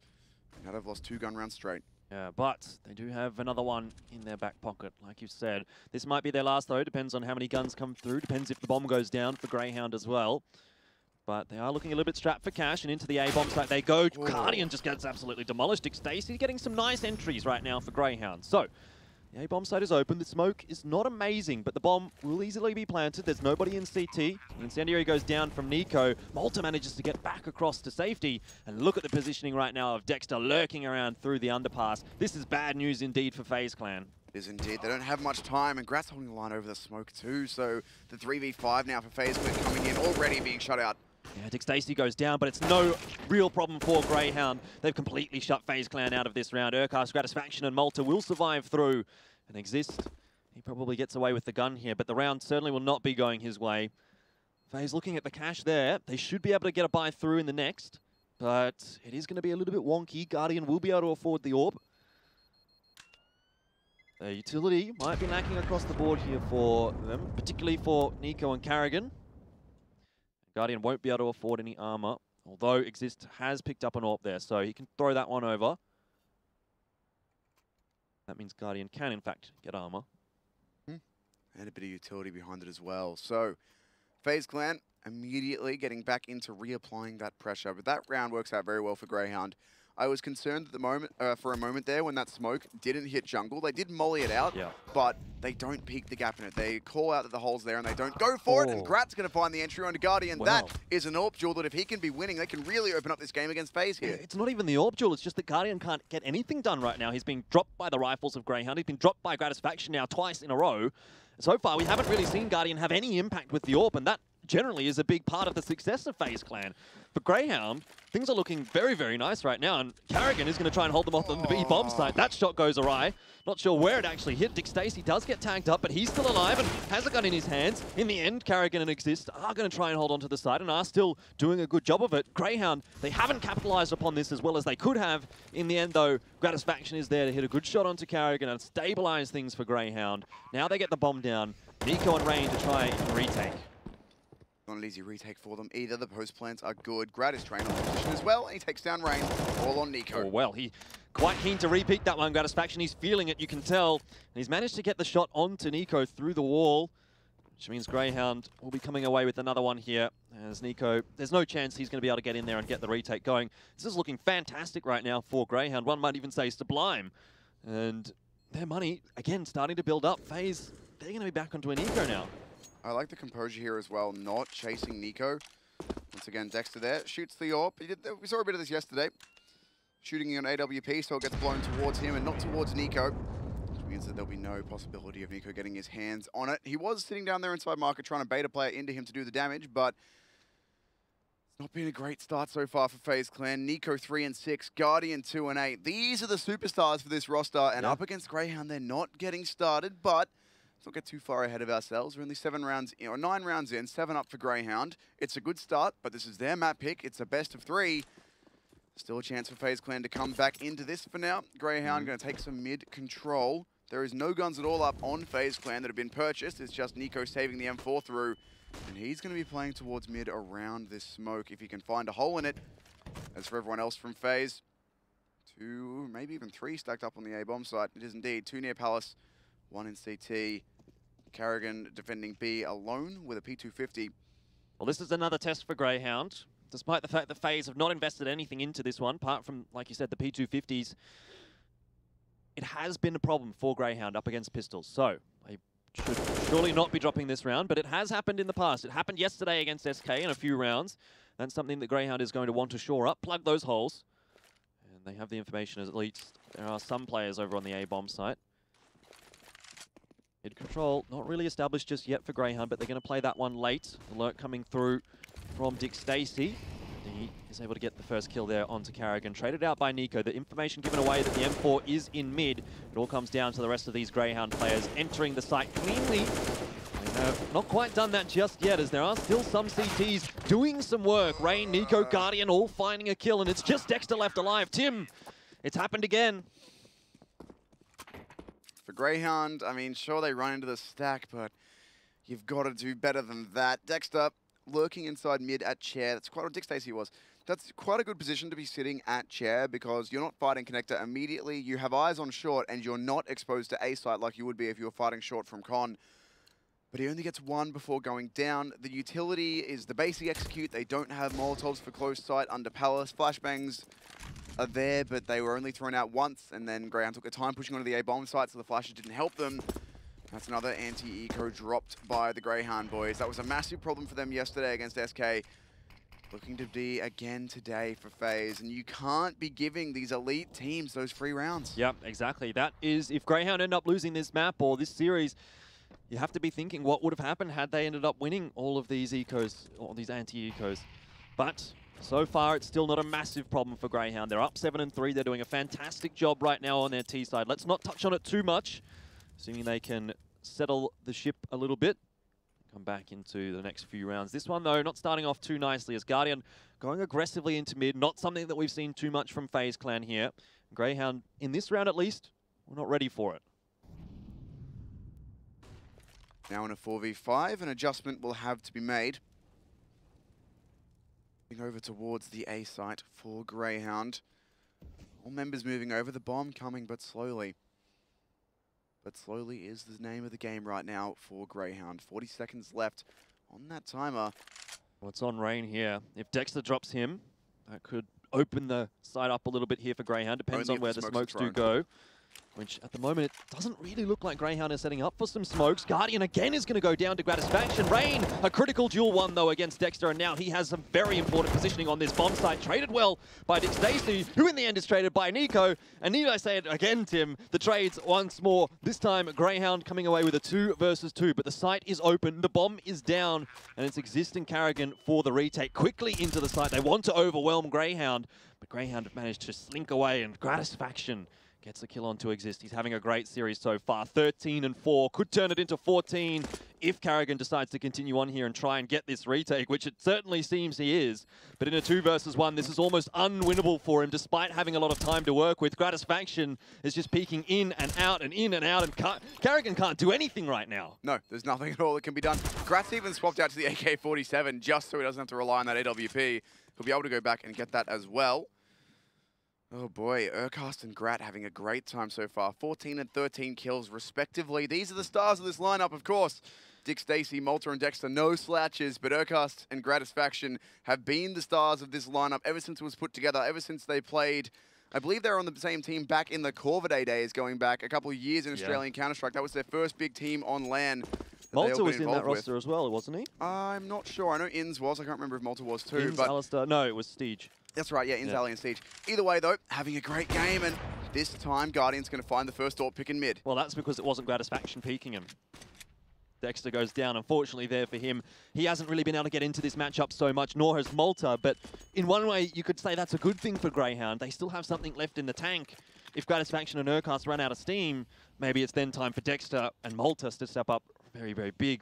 Now they've lost 2 gun rounds straight. Yeah, but they do have another one in their back pocket, like you said. This might be their last, though. Depends on how many guns come through. Depends if the bomb goes down for Grayhound as well. But they are looking a little bit strapped for cash, and into the A-bomb site they go. Whoa. Guardian just gets absolutely demolished. Dick Stacey getting some nice entries right now for Grayhound. So, the A-bomb site is open. The smoke is not amazing, but the bomb will easily be planted. There's nobody in CT. Incendiary goes down from Nico. Malta manages to get back across to safety. And look at the positioning right now of Dexter lurking around through the underpass. This is bad news indeed for FaZe Clan. It is indeed. They don't have much time, and Grat's holding the line over the smoke too. So the 3v5 now for FaZe Clan coming in, already being shut out. Yeah, Dick Stacey goes down, but it's no real problem for Grayhound. They've completely shut FaZe Clan out of this round. Urkhar's Gratisfaction and Malta will survive through and exist. He probably gets away with the gun here, but the round certainly will not be going his way. FaZe looking at the cash there. They should be able to get a buy through in the next, but it is going to be a little bit wonky. Guardian will be able to afford the orb. The utility might be lacking across the board here for them, particularly for Nico and Carrigan. Guardian won't be able to afford any armor, although Exist has picked up an AWP there, so he can throw that one over. That means Guardian can, in fact, get armor. And a bit of utility behind it as well. So, FaZe Clan immediately getting back into reapplying that pressure, but that round works out very well for Grayhound. I was concerned at the moment, for a moment there when that smoke didn't hit jungle. They did molly it out, but they don't peek the gap in it. They call out that the hole's there and they don't go for it, and Grat's going to find the entry onto Guardian. That is an AWP duel that if he can be winning, they can really open up this game against FaZe here. It's not even the AWP duel, it's just that Guardian can't get anything done right now. He's being dropped by the rifles of Grayhound. He's been dropped by Gratisfaction now twice in a row. So far, we haven't really seen Guardian have any impact with the AWP, and that generally is a big part of the success of FaZe Clan. For Grayhound, things are looking very, very nice right now, and Carrigan is going to try and hold them off on the B-bomb site. That shot goes awry. Not sure where it actually hit. Dick Stacey does get tagged up, but he's still alive and has a gun in his hands. In the end, Carrigan and Exist are going to try and hold on to the side and are still doing a good job of it. Grayhound, they haven't capitalized upon this as well as they could have. In the end, though, Gratisfaction is there to hit a good shot onto Carrigan and stabilize things for Grayhound. Now they get the bomb down. Nico and Rain to try and retake. Not an easy retake for them either. The post plans are good. Grat is trained on position as well, and he takes down Rain, all on Nico. Oh, well, he quite keen to repeat that one. Gratisfaction, he's feeling it, you can tell. And he's managed to get the shot onto Nico through the wall, which means Grayhound will be coming away with another one here. As Nico, there's no chance he's going to be able to get in there and get the retake going. This is looking fantastic right now for Grayhound. One might even say sublime. And their money, again, starting to build up. FaZe, they're going to be back onto an eco now. I like the composure here as well, not chasing Nico. Once again, Dexter there, shoots the AWP. We saw a bit of this yesterday. Shooting on AWP, so it gets blown towards him and not towards Nico. Which means that there'll be no possibility of Nico getting his hands on it. He was sitting down there inside market trying to bait a player into him to do the damage, but it's not been a great start so far for FaZe Clan. Nico 3 and 6, Guardian 2 and 8. These are the superstars for this roster, and up against Grayhound, they're not getting started, but let's not get too far ahead of ourselves. We're only 7 rounds in, or 9 rounds in, 7 up for Grayhound. It's a good start, but this is their map pick. It's a best of 3. Still a chance for FaZe Clan to come back into this for now. Grayhound going to take some mid control. There is no guns at all up on FaZe Clan that have been purchased. It's just Nico saving the M4 through. And he's going to be playing towards mid around this smoke if he can find a hole in it. As for everyone else from FaZe, 2, maybe even 3 stacked up on the A-bomb site. It is indeed 2 near Palace, 1 in CT. Carrigan defending B alone with a P250. Well, this is another test for Grayhound. Despite the fact that FaZe have not invested anything into this one, apart from, like you said, the P250s, it has been a problem for Grayhound up against pistols. So they should surely not be dropping this round, but it has happened in the past. It happened yesterday against SK in a few rounds. That's something that Grayhound is going to want to shore up, plug those holes. And they have the information as at least there are some players over on the A-bomb site. Mid control, not really established just yet for Grayhound, but they're going to play that one late. Alert coming through from Dick Stacey. He is able to get the first kill there onto Carrigan. Traded out by Nico. The information given away that the M4 is in mid. It all comes down to the rest of these Grayhound players entering the site cleanly. They have not quite done that just yet, as there are still some CTs doing some work. Rain, Nico, Guardian all finding a kill, and it's just Dexter left alive. Tim, it's happened again. For Grayhound, I mean, sure, they run into the stack, but you've got to do better than that. Dexter lurking inside mid at chair. That's quite what Dick Stacey was. That's quite a good position to be sitting at chair because you're not fighting connector immediately. You have eyes on short and you're not exposed to A site like you would be if you were fighting short from con. But he only gets one before going down. The utility is the basic execute. They don't have Molotovs for close sight under Palace. Flashbangs are there, but they were only thrown out once, and then Grayhound took their time pushing onto the A-bomb site, so the flashes didn't help them. That's another anti-eco dropped by the Grayhound boys. That was a massive problem for them yesterday against SK. Looking to be again today for FaZe, and you can't be giving these elite teams those free rounds. Yep, exactly. That is, if Grayhound end up losing this map or this series, you have to be thinking what would have happened had they ended up winning all of these ecos, or these anti-ecos. But so far, it's still not a massive problem for Grayhound. They're up 7-3. They're doing a fantastic job right now on their T side. Let's not touch on it too much, assuming they can settle the ship a little bit. Come back into the next few rounds. This one, though, not starting off too nicely as Guardian going aggressively into mid. Not something that we've seen too much from FaZe Clan here. Grayhound, in this round at least, we're not ready for it. Now in a 4v5, an adjustment will have to be made. Moving over towards the A site for Grayhound. All members moving over, the bomb coming, but slowly. But slowly is the name of the game right now for Grayhound. 40 seconds left on that timer. Well, it's on Rain here. If Dexter drops him, that could open the side up a little bit here for Grayhound. Depends on where the smokes do go. Which, at the moment, it doesn't really look like Grayhound is setting up for some smokes. Guardian again is going to go down to Gratisfaction. Rain, a critical duel one, though, against Dexter, and now he has some very important positioning on this bomb site. Traded well by Dick Stacey, who in the end is traded by Nico. And need I say it again, Tim, the trades once more. This time, Grayhound coming away with a 2 versus 2, but the site is open, the bomb is down, and it's existing Carrigan for the retake. Quickly into the site. They want to overwhelm Grayhound, but Grayhound have managed to slink away, and Gratisfaction gets a kill on to exist. He's having a great series so far. 13-4. Could turn it into 14 if Carrigan decides to continue on here and try and get this retake, which it certainly seems he is. But in a 2 versus 1, this is almost unwinnable for him, despite having a lot of time to work with. Gratisfaction is just peeking in and out and in and out, and Carrigan can't do anything right now. No, there's nothing at all that can be done. Gratz even swapped out to the AK-47 just so he doesn't have to rely on that AWP. He'll be able to go back and get that as well. Oh boy, Urcast and Grat having a great time so far. 14 and 13 kills respectively. These are the stars of this lineup, of course. Dick Stacey, Malta and Dexter, no slouches, but Urcast and Gratisfaction have been the stars of this lineup ever since it was put together, ever since they played. I believe they were on the same team back in the Corvidae days, going back a couple of years in Australian Counter-Strike. That was their first big team on LAN. Malta was in that roster as well, wasn't he? I'm not sure. I know Inns was. I can't remember if Malta was too. Inns, Alistair. No, it was Steege. That's right, yeah, Inns, Ali, and Siege. Either way, though, having a great game, and this time, Guardian's going to find the first AWP pick in mid. Well, that's because it wasn't Gratisfaction peeking him. Dexter goes down, unfortunately, there for him. He hasn't really been able to get into this matchup so much, nor has Malta, but in one way, you could say that's a good thing for Grayhound. They still have something left in the tank. If Gratisfaction and Urcast run out of steam, maybe it's then time for Dexter and Malta to step up very, very big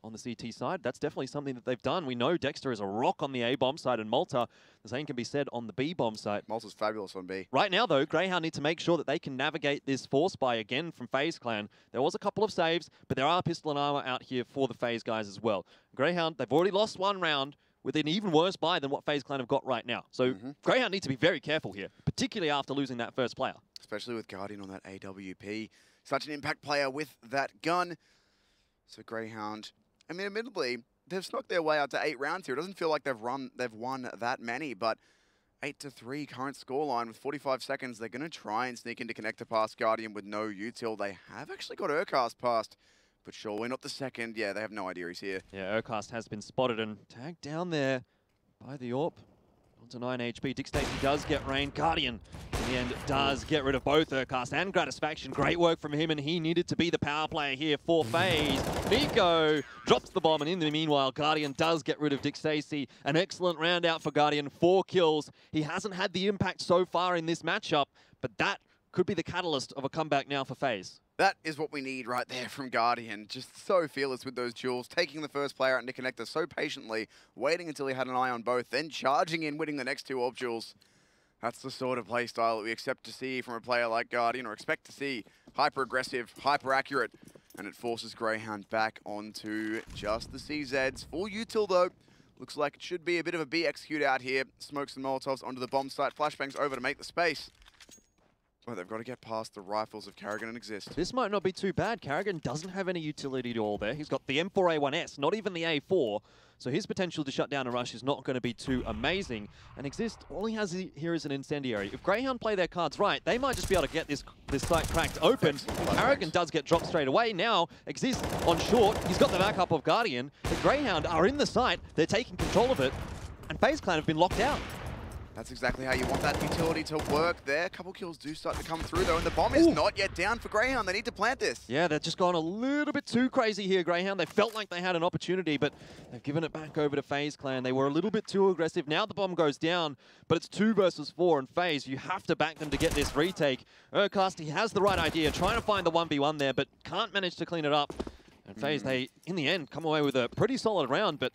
on the CT side. That's definitely something that they've done. We know Dexter is a rock on the A-bomb side, and Malta, the same can be said on the B-bomb side. Malta's fabulous on B. Right now, though, Grayhound need to make sure that they can navigate this force buy again from FaZe Clan. There was a couple of saves, but there are pistol and armor out here for the FaZe guys as well. Grayhound, they've already lost one round with an even worse buy than what FaZe Clan have got right now. So Grayhound need to be very careful here, particularly after losing that first player. Especially with Guardian on that AWP. Such an impact player with that gun. So Grayhound, I mean, admittedly, they've snuck their way out to 8 rounds here. It doesn't feel like they've won that many, but 8-3 current scoreline with 45 seconds. They're going to try and sneak into connector past Guardian with no util. They have actually got Urcast past, but surely not the second. Yeah, they have no idea he's here. Yeah, Urcast has been spotted and tagged down there by the AWP. Onto 9 HP. Dick Stacey does get Rain. Guardian, in the end, does get rid of both Urcast and Gratisfaction. Great work from him, and he needed to be the power player here for FaZe. Nico drops the bomb, and in the meanwhile, Guardian does get rid of Dick Stacey. An excellent round out for Guardian. 4 kills. He hasn't had the impact so far in this matchup, but that could be the catalyst of a comeback now for FaZe. That is what we need right there from Guardian. Just so fearless with those duels, taking the first player out into connector so patiently, waiting until he had an eye on both, then charging in, winning the next 2 AWP duels. That's the sort of play style that we expect to see from a player like Guardian, or expect to see. Hyper-aggressive, hyper-accurate, and it forces Grayhound back onto just the CZs. Full util though. Looks like it should be a bit of a B execute out here. Smokes and Molotovs onto the bomb site. Flashbangs over to make the space. Well, they've got to get past the rifles of Karrigan and Exist. This might not be too bad. Karrigan doesn't have any utility at all there. He's got the M4A1S, not even the A4. So his potential to shut down a rush is not going to be too amazing. And Exist, all he has here is an incendiary. If Grayhound play their cards right, they might just be able to get this site cracked open. Karrigan does get dropped straight away. Now, Exist on short. He's got the backup of Guardian. The Grayhound are in the site. They're taking control of it. And FaZe Clan have been locked out. That's exactly how you want that utility to work there. A couple kills do start to come through though, and the bomb is not yet down for Grayhound. They need to plant this. Yeah, they've just gone a little bit too crazy here, Grayhound. They felt like they had an opportunity, but they've given it back over to FaZe Clan. They were a little bit too aggressive. Now the bomb goes down, but it's 2 versus 4, and FaZe, you have to back them to get this retake. Urcast, he has the right idea, trying to find the 1v1 there, but can't manage to clean it up. And FaZe, they, in the end, come away with a pretty solid round, but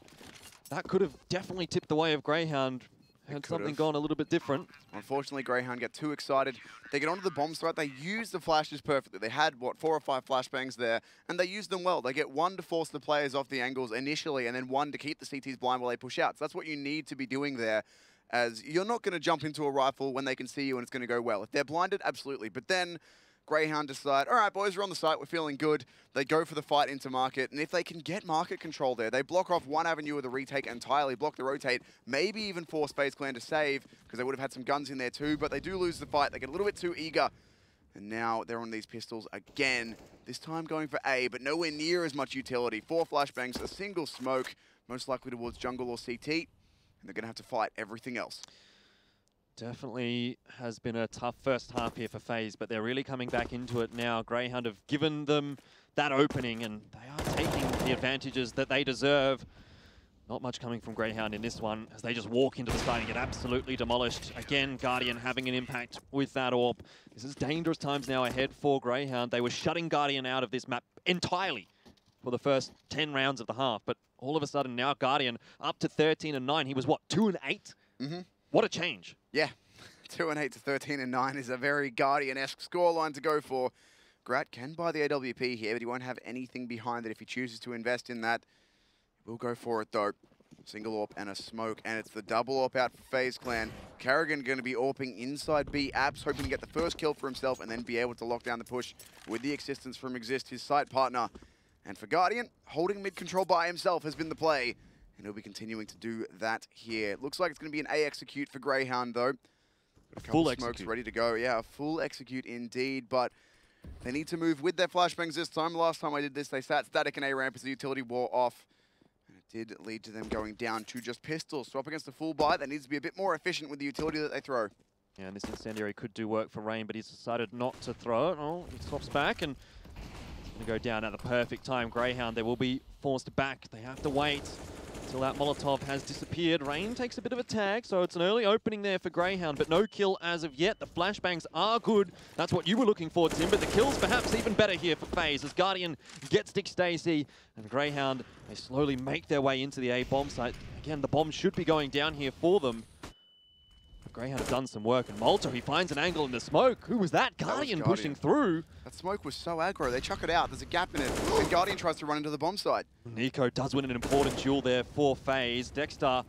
that could have definitely tipped the way of Grayhound. Had something gone a little bit different. Unfortunately, Grayhound get too excited. They get onto the bomb site. They use the flashes perfectly. They had, what, 4 or 5 flashbangs there, and they used them well. They get 1 to force the players off the angles initially, and then 1 to keep the CTs blind while they push out. So that's what you need to be doing there, as you're not going to jump into a rifle when they can see you and it's going to go well. If they're blinded, absolutely. But then Grayhound decide, all right, boys, we're on the site, we're feeling good. They go for the fight into market, and if they can get market control there, they block off one avenue of the retake entirely, block the rotate, maybe even force FaZe Clan to save, because they would have had some guns in there too, but they do lose the fight. They get a little bit too eager, and now they're on these pistols again, this time going for A, but nowhere near as much utility. 4 flashbangs, a single smoke, most likely towards jungle or CT, and they're going to have to fight everything else. Definitely has been a tough first half here for FaZe, but they're really coming back into it now. Grayhound have given them that opening, and they are taking the advantages that they deserve. Not much coming from Grayhound in this one, as they just walk into the site and get absolutely demolished. Again, Guardian having an impact with that AWP. This is dangerous times now ahead for Grayhound. They were shutting Guardian out of this map entirely for the first 10 rounds of the half, but all of a sudden now Guardian up to 13-9. He was, what, 2-8? Mm-hmm. What a change. Yeah, 2-8 to 13-9 is a very Guardian-esque scoreline to go for. Grat can buy the AWP here, but he won't have anything behind it if he chooses to invest in that. We'll go for it though. Single AWP and a smoke, and it's the double AWP out for FaZe Clan. Karrigan going to be AWPing inside B. Abs hoping to get the first kill for himself and then be able to lock down the push with the assistance from Exist, his site partner. And for Guardian, holding mid control by himself has been the play. And he'll be continuing to do that here. Looks like it's going to be an A execute for Grayhound, though. Got a couple of smokes ready to go. Yeah, a full execute indeed, but they need to move with their flashbangs this time. Last time I did this, they sat static in A ramp as the utility wore off. And it did lead to them going down to just pistols. So up against the full buy, that needs to be a bit more efficient with the utility that they throw. Yeah, and this incendiary could do work for Rain, but he's decided not to throw it. Oh, he swaps back, and it's going to go down at the perfect time. Grayhound, they will be forced back. They have to wait until that Molotov has disappeared. Rain takes a bit of a tag, so it's an early opening there for Grayhound, but no kill as of yet. The flashbangs are good. That's what you were looking for, Tim, but the kills perhaps even better here for FaZe as Guardian gets Dick Stacey, and Grayhound, they slowly make their way into the A bomb site. Again, the bomb should be going down here for them. Grayhound have done some work, and Molto, he finds an angle in the smoke. Who was that? Guardian pushing through. That smoke was so aggro. They chuck it out. There's a gap in it, and Guardian tries to run into the bomb site. Nico does win an important duel there for FaZe. Dexter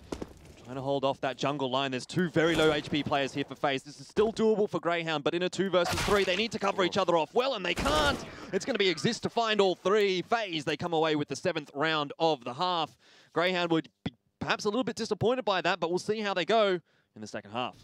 Trying to hold off that jungle line. There's two very low HP players here for FaZe. This is still doable for Grayhound, but in a 2 versus 3, they need to cover each other off well, and they can't. It's going to be Exist to find all three. FaZe, they come away with the 7th round of the half. Grayhound would be perhaps a little bit disappointed by that, but we'll see how they go in the second half.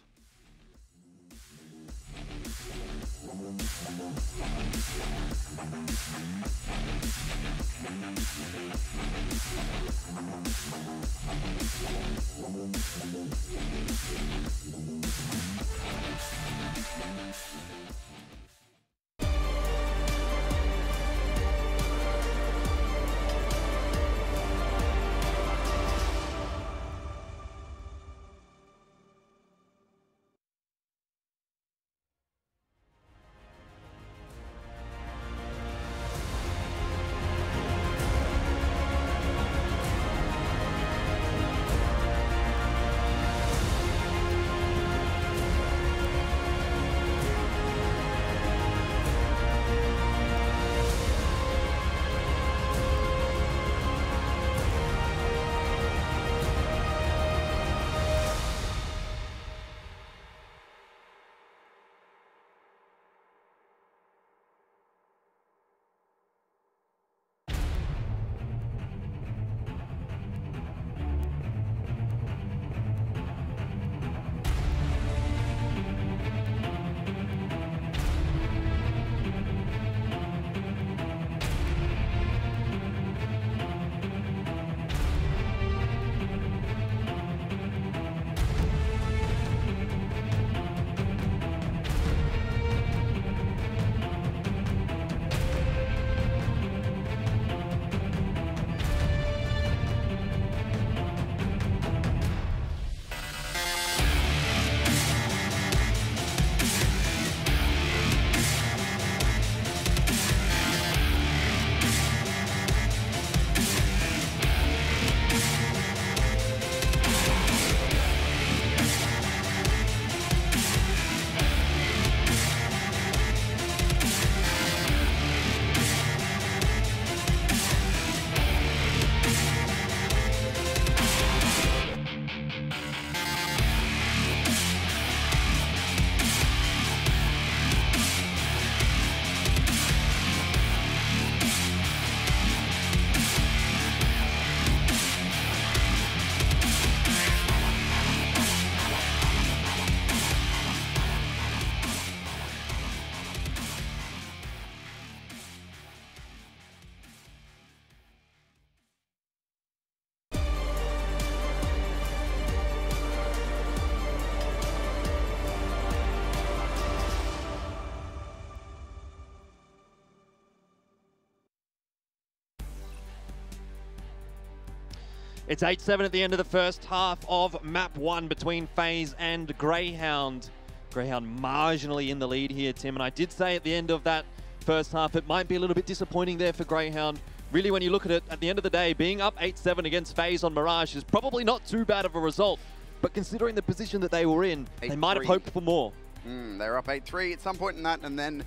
It's 8-7 at the end of the first half of map 1 between FaZe and Grayhound. Grayhound marginally in the lead here, Tim, and I did say at the end of that first half it might be a little bit disappointing there for Grayhound. Really, when you look at it, at the end of the day, being up 8-7 against FaZe on Mirage is probably not too bad of a result, but considering the position that they were in, they might have hoped for more. They're up 8-3 at some point in that, and then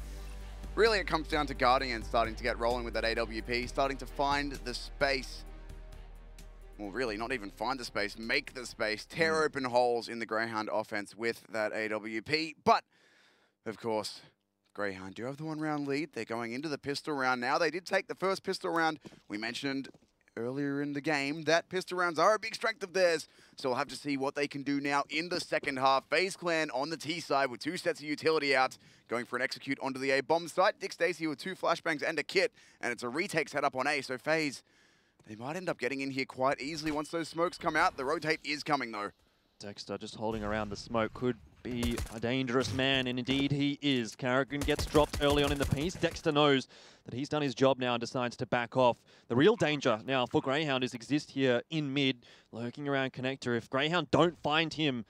really it comes down to Guardian starting to get rolling with that AWP, starting to find the space. Well, really, not even find the space, make the space, tear open holes in the Grayhound offense with that AWP. But, of course, Grayhound do have the 1-round lead. They're going into the pistol round now. They did take the first pistol round. We mentioned earlier in the game that pistol rounds are a big strength of theirs. So we'll have to see what they can do now in the second half. FaZe Clan on the T side with 2 sets of utility out, going for an execute onto the A bomb site. Dick Stacey with 2 flashbangs and a kit, and it's a retake set up on A. So FaZe, they might end up getting in here quite easily once those smokes come out. The Ro8 is coming, though. Dexter just holding around the smoke could be a dangerous man, and indeed he is. Carrigan gets dropped early on in the piece. Dexter knows that he's done his job now and decides to back off. The real danger now for Grayhound is Exist here in mid, lurking around connector. If Grayhound don't find him,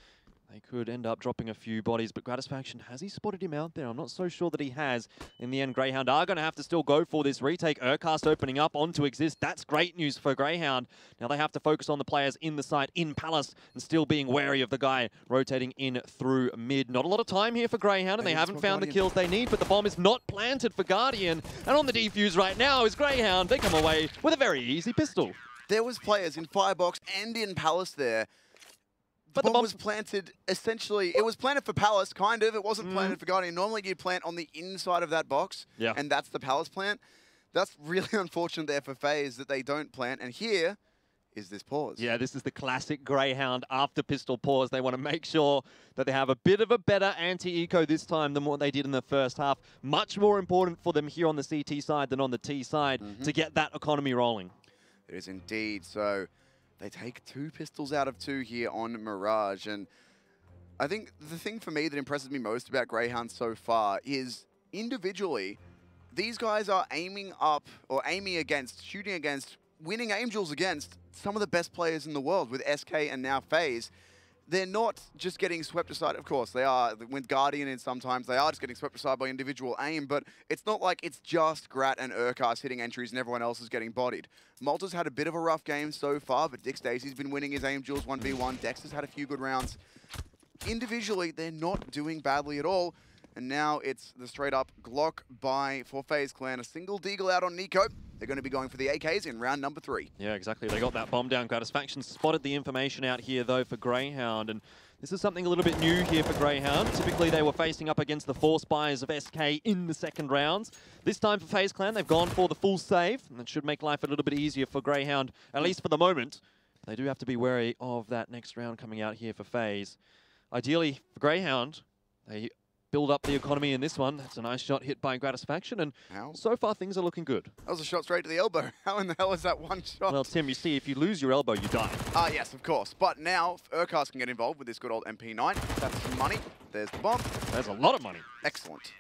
they could end up dropping a few bodies, but Gratisfaction, has he spotted him out there? I'm not so sure that he has. In the end, Grayhound are going to have to still go for this retake. Urcast opening up onto Exist. That's great news for Grayhound. Now they have to focus on the players in the site, in Palace, and still being wary of the guy rotating in through mid. Not a lot of time here for Grayhound, and they haven't found the kills they need, but the bomb is not planted for Guardian. And on the defuse right now is Grayhound. They come away with a very easy pistol. There was players in Firebox and in Palace there. But the bomb was planted, essentially, it was planted for Palace, kind of. It wasn't planted for Guardian. Normally you plant on the inside of that box, and that's the Palace plant. That's really unfortunate there for FaZe that they don't plant. And here is this pause. Yeah, this is the classic Grayhound after pistol pause. They want to make sure that they have a bit of a better anti-eco this time than what they did in the first half. Much more important for them here on the CT side than on the T side to get that economy rolling. It is indeed. So they take 2 pistols out of 2 here on Mirage. And I think the thing for me that impresses me most about Grayhound so far is individually, these guys are aiming up or aiming against, shooting against, winning Angels against some of the best players in the world with SK and now FaZe. They're not just getting swept aside. Of course, they are. With Guardian and sometimes they are just getting swept aside by individual aim, but it's not like it's just Grat and Urkas hitting entries and everyone else is getting bodied. Malta's had a bit of a rough game so far, but Dick Stacey's been winning his Angels 1v1. Dexter's had a few good rounds. Individually, they're not doing badly at all. And now it's the straight-up Glock buy for FaZe Clan. A single deagle out on Nico. They're going to be going for the AKs in round number 3. Yeah, exactly. They got that bomb down. Gratisfaction spotted the information out here, though, for Grayhound. And this is something a little bit new here for Grayhound. Typically, they were facing up against the force buys of SK in the second rounds. This time for FaZe Clan, they've gone for the full save. And that should make life a little bit easier for Grayhound, at least for the moment. They do have to be wary of that next round coming out here for FaZe. Ideally, for Grayhound, they build up the economy in this one. That's a nice shot hit by Gratisfaction, and so far things are looking good. That was a shot straight to the elbow. How in the hell is that one shot? Well, Tim, you see, if you lose your elbow, you die. Yes, of course. But now, Urkas can get involved with this good old MP9. That's some money. There's the bomb. There's a lot of money. Excellent.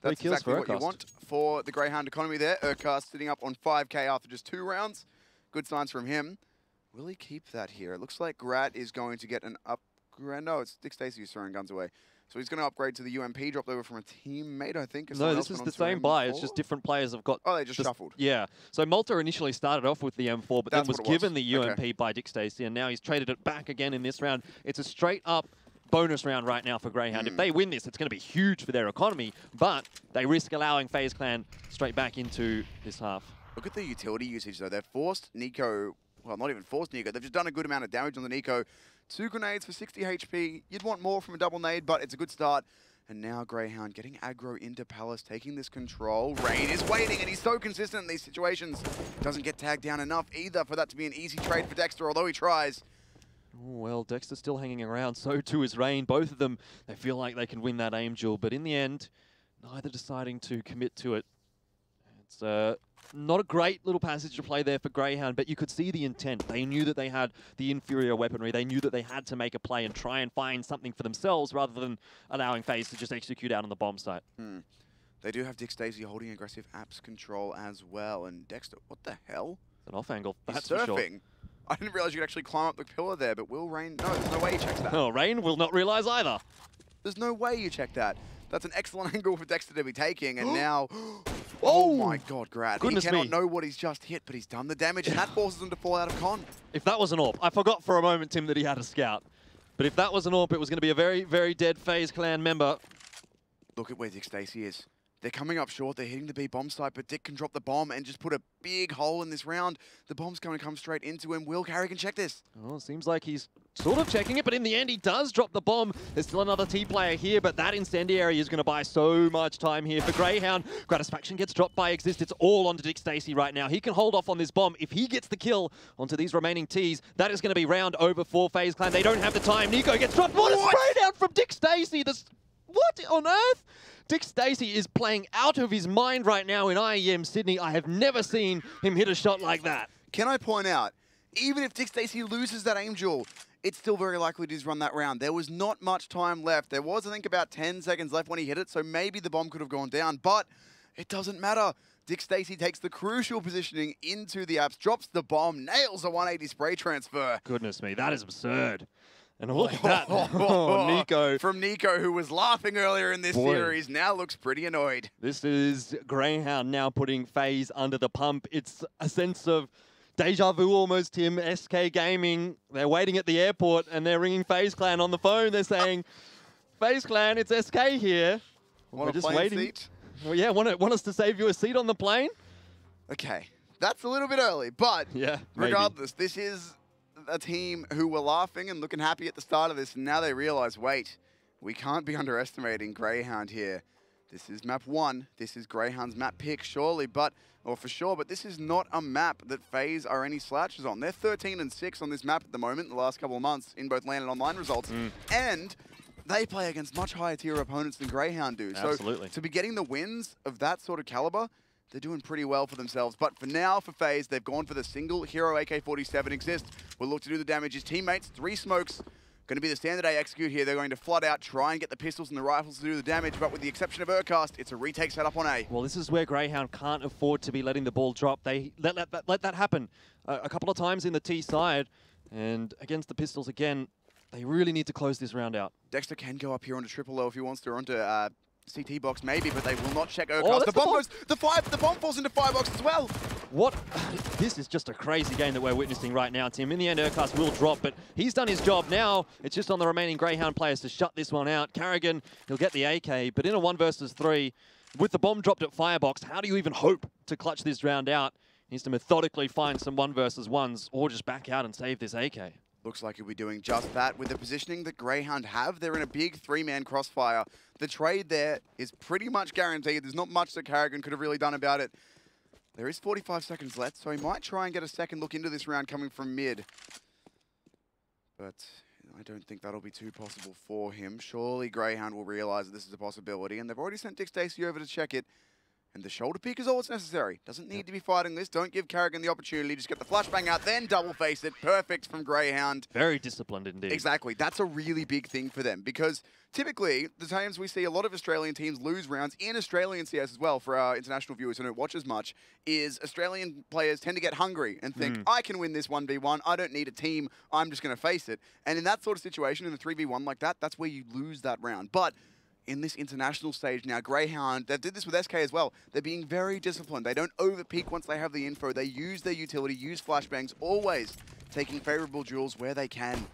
That's exactly what you want for the Grayhound economy there. Urkas sitting up on 5k after just 2 rounds. Good signs from him. Will he keep that here? It looks like Grat is going to get an upgrade. No, it's Dick Stacey who's throwing guns away. So he's going to upgrade to the UMP, dropped over from a teammate, I think. No, this is the same buy. It's just different players have got... Oh, they just shuffled. Yeah. So Malta initially started off with the M4, but then was given the UMP by Dick Stacey, and now he's traded it back again in this round. It's a straight-up bonus round right now for Grayhound. If they win this, it's going to be huge for their economy, but they risk allowing FaZe Clan straight back into this half. Look at the utility usage, though. They've forced Nico... Well, not even forced Nico. They've just done a good amount of damage on the Nico. 2 grenades for 60 HP. You'd want more from a double nade, but it's a good start. And now Grayhound getting aggro into Palace, taking this control. Rain is waiting, and he's so consistent in these situations. Doesn't get tagged down enough either for that to be an easy trade for Dexter, although he tries. Oh, well, Dexter's still hanging around. So too is Rain. Both of them, they feel like they can win that aim duel, but in the end, neither deciding to commit to it. It's not a great little passage to play there for Grayhound, but you could see the intent. They knew that they had the inferior weaponry. They knew that they had to make a play and try and find something for themselves rather than allowing FaZe to just execute out on the bomb site. They do have Dick Stacey holding aggressive apps control as well. And Dexter, what the hell? It's an off angle, that's He's surfing. for sure. I didn't realize you could actually climb up the pillar there, but will Rain... No, there's no way he checks that. Oh, Rain will not realize either. There's no way you check that. That's an excellent angle for Dexter to be taking, and now... Oh my god, Grad. He cannot know what he's just hit, but he's done the damage, and that forces him to fall out of con. If that was an AWP, I forgot for a moment, Tim, that he had a scout. But if that was an AWP, it was going to be a very, very dead FaZe Clan member. Look at where Dick Stacey is. They're coming up short, they're hitting the B bomb site, but Dick can drop the bomb and just put a big hole in this round. The bomb's going to come straight into him. Will Carrigan check this? Oh, it seems like he's sort of checking it, but in the end he does drop the bomb. There's still another T player here, but that incendiary is going to buy so much time here for Grayhound. Gratisfaction gets dropped by Exist. It's all onto Dick Stacey right now. He can hold off on this bomb. If he gets the kill onto these remaining Ts, that is going to be round over for FaZe Clan. They don't have the time. Nico gets dropped. What a spray down from Dick Stacey. What on earth? Dick Stacey is playing out of his mind right now in IEM Sydney. I have never seen him hit a shot like that. Can I point out, even if Dick Stacey loses that aim duel, it's still very likely to just run that round. There was not much time left. There was, I think, about 10 seconds left when he hit it, so maybe the bomb could have gone down, but it doesn't matter. Dick Stacey takes the crucial positioning into the apps, drops the bomb, nails a 180 spray transfer. Goodness me, that is absurd. And look at that. Oh, Nico. From Nico, who was laughing earlier in this series, now looks pretty annoyed. This is Grayhound now putting FaZe under the pump. It's a sense of deja vu almost, Tim. SK Gaming, they're waiting at the airport and they're ringing FaZe Clan on the phone. They're saying, FaZe Clan, it's SK here. Want a plane seat? Well, yeah, want us to save you a seat on the plane? Okay, that's a little bit early, but yeah, regardless, this is a team who were laughing and looking happy at the start of this, and now they realize, wait, we can't be underestimating Grayhound here. This is map 1. This is Grayhound's map pick, surely, but this is not a map that FaZe are any slouches on. They're 13-6 on this map at the moment in the last couple of months in both LAN and online results. And they play against much higher tier opponents than Grayhound do. Absolutely. So to be getting the wins of that sort of caliber, they're doing pretty well for themselves. But for now, for FaZe, they've gone for the single hero AK-47 exist. Will look to do the damage. His teammates, 3 smokes. Going to be the standard A execute here. They're going to flood out, try and get the pistols and the rifles to do the damage, but with the exception of Urcast, it's a retake setup on A. Well, this is where Grayhound can't afford to be letting the ball drop. They let that happen a couple of times in the T side, and against the pistols again, they really need to close this round out. Dexter can go up here onto triple O if he wants to, or onto CT box maybe, but they will not check Urcast. Oh, the bomb goes, the bomb falls into firebox as well. What? This is just a crazy game that we're witnessing right now, Tim. In the end, Urcast will drop, but he's done his job. Now it's just on the remaining Grayhound players to shut this one out. Carrigan, he'll get the AK, but in a 1 versus 3, with the bomb dropped at firebox, how do you even hope to clutch this round out? He needs to methodically find some 1 versus 1s, or just back out and save this AK. Looks like he'll be doing just that with the positioning that Grayhound have. They're in a big 3-man crossfire. The trade there is pretty much guaranteed. There's not much that Carrigan could have really done about it. There is 45 seconds left, so he might try and get a second look into this round coming from mid. But I don't think that'll be too possible for him. Surely Grayhound will realize that this is a possibility, and they've already sent Dick Stacey over to check it. And the shoulder peek is all that's necessary. Doesn't need to be fighting this. Don't give Carrigan the opportunity. Just get the flashbang out, then double face it. Perfect from Grayhound. Very disciplined indeed. Exactly. That's a really big thing for them because typically the times we see a lot of Australian teams lose rounds in Australian CS as well, for our international viewers who don't watch as much, is Australian players tend to get hungry and think, I can win this 1v1. I don't need a team. I'm just going to face it. And in that sort of situation, in a 3v1 like that, that's where you lose that round. But in this international stage now, Grayhound, they did this with SK as well. They're being very disciplined. They don't over-peak once they have the info. They use their utility, use flashbangs, always taking favorable duels where they can.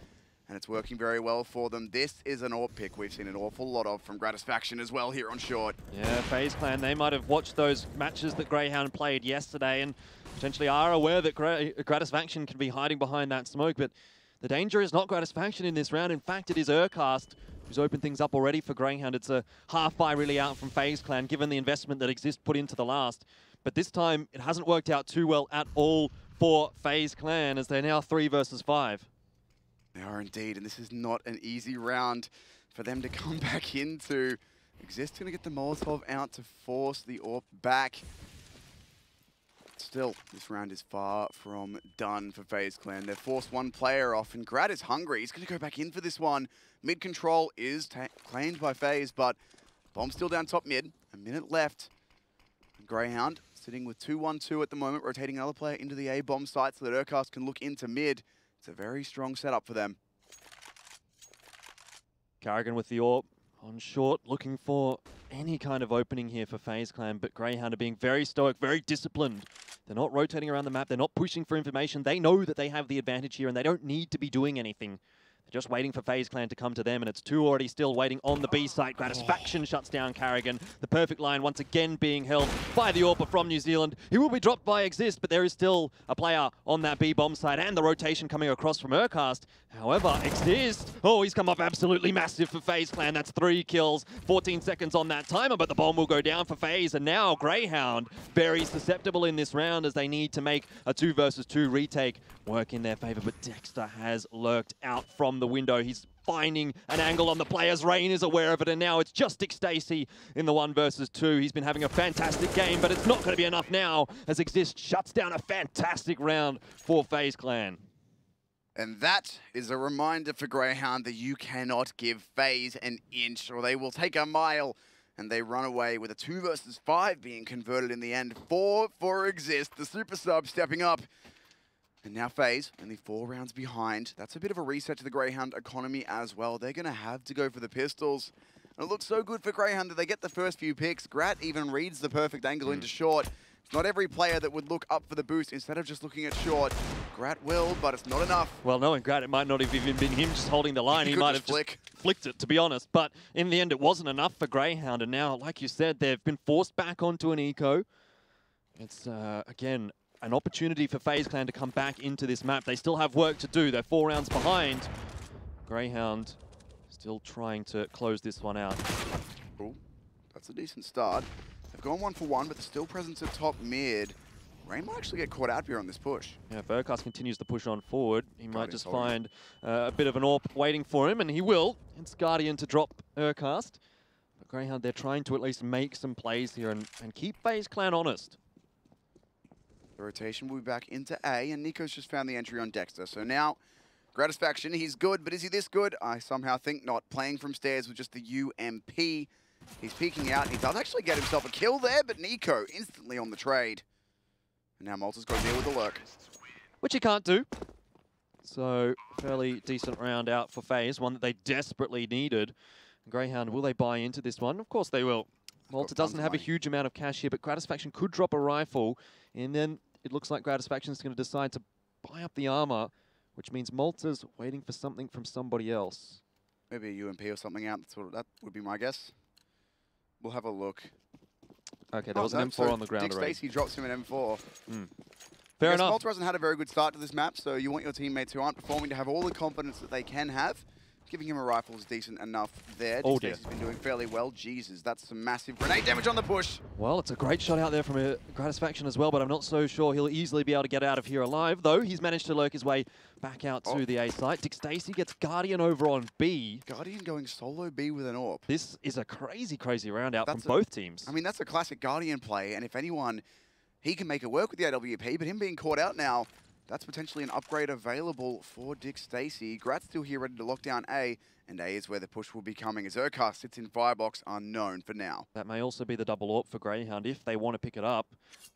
And it's working very well for them. This is an AWP pick we've seen an awful lot of from Gratisfaction as well here on short. Yeah, FaZe Clan, they might have watched those matches that Grayhound played yesterday and potentially are aware that Gratisfaction can be hiding behind that smoke, but the danger is not Gratisfaction in this round. In fact, it is Urcast who's opened things up already for Grayhound. It's a half buy really out from FaZe Clan, given the investment that exists put into the last. But this time, it hasn't worked out too well at all for FaZe Clan, as they're now 3 versus 5. They are indeed, and this is not an easy round for them to come back into. Exist going to get the Molotov out to force the AWP back. Still, this round is far from done for FaZe Clan. They've forced one player off, and Grad is hungry. He's going to go back in for this one. Mid control is claimed by FaZe, but bomb still down top mid. A minute left. And Grayhound sitting with 2-1-2 at the moment, rotating another player into the A bomb site so that Urcast can look into mid. It's a very strong setup for them. Carrigan with the AWP on short, looking for any kind of opening here for FaZe Clan, but Grayhound are being very stoic, very disciplined. They're not rotating around the map. They're not pushing for information. They know that they have the advantage here, and they don't need to be doing anything. They're just waiting for FaZe Clan to come to them, and it's 2 already still waiting on the B site. Gratisfaction shuts down Carrigan. The perfect line once again being held by the AWP from New Zealand. He will be dropped by Exist, but there is still a player on that B bomb site, and the rotation coming across from Urcast. However, Exist, he's come up absolutely massive for FaZe Clan. That's 3 kills, 14 seconds on that timer, but the bomb will go down for FaZe, and now Grayhound very susceptible in this round as they need to make a 2 versus 2 retake work in their favor, but Dexter has lurked out from the window. He's finding an angle on the players. Rain is aware of it, and now it's just Dick Stacey in the 1 versus 2. He's been having a fantastic game, but it's not going to be enough now as Exist shuts down a fantastic round for FaZe Clan. And that is a reminder for Grayhound that you cannot give FaZe an inch or they will take a mile. And they run away with a 2 versus 5 being converted in the end. 4 for Exist, the super sub stepping up. And now FaZe, only 4 rounds behind. That's a bit of a reset to the Grayhound economy as well. They're going to have to go for the pistols. And it looks so good for Grayhound that they get the first few picks. Grat even reads the perfect angle into short. It's not every player that would look up for the boost instead of just looking at short. Grat will, but it's not enough. Well, knowing Grat, it might not have even been him just holding the line. He might have just flicked it, to be honest. But in the end, it wasn't enough for Grayhound. And now, like you said, they've been forced back onto an eco. It's, again, an opportunity for FaZe Clan to come back into this map. They still have work to do. They're 4 rounds behind. Grayhound still trying to close this one out. Ooh, that's a decent start. They've gone 1 for 1, but they're still present at top mid. Rain might actually get caught out here on this push. Yeah, if Urcast continues to push on forward, he might just find a bit of an AWP waiting for him, and he will. It's Guardian to drop Urcast. But Grayhound, they're trying to at least make some plays here and keep FaZe Clan honest. The rotation will be back into A, and Nico's just found the entry on Dexter. So now, Gratisfaction, he's good, but is he this good? I somehow think not. Playing from stairs with just the UMP. He's peeking out. He does actually get himself a kill there, but Nico instantly on the trade. And now Malta's got to deal with the lurk. Which he can't do. So, fairly decent round out for FaZe, one that they desperately needed. Grayhound, will they buy into this one? Of course they will. Malta doesn't have a huge amount of cash here, but Gratisfaction could drop a rifle, and then it looks like Gratisfaction is going to decide to buy up the armor, which means Malta's waiting for something from somebody else. Maybe a UMP or something out. That would be my guess. We'll have a look. Okay, there was an M4 on the ground Dick already. Stacey drops him an M4. Fair enough. Malta hasn't had a very good start to this map, so you want your teammates who aren't performing to have all the confidence that they can have. Giving him a rifle is decent enough there. Oh, Dick Stacey's been doing fairly well. Jesus, that's some massive grenade damage on the push. Well, it's a great shot out there from a Gratisfaction as well, but I'm not so sure he'll easily be able to get out of here alive, though. He's managed to lurk his way back out to the A site. Dick Stacey gets Guardian over on B. Guardian going solo B with an AWP. This is a crazy, crazy round out from both teams. I mean, that's a classic Guardian play, and if anyone, he can make it work with the AWP, but him being caught out now, that's potentially an upgrade available for Dick Stacey. Grat's still here ready to lock down A, and A is where the push will be coming as Urcast sits in Firebox unknown for now. That may also be the double AWP for Grayhound if they want to pick it up.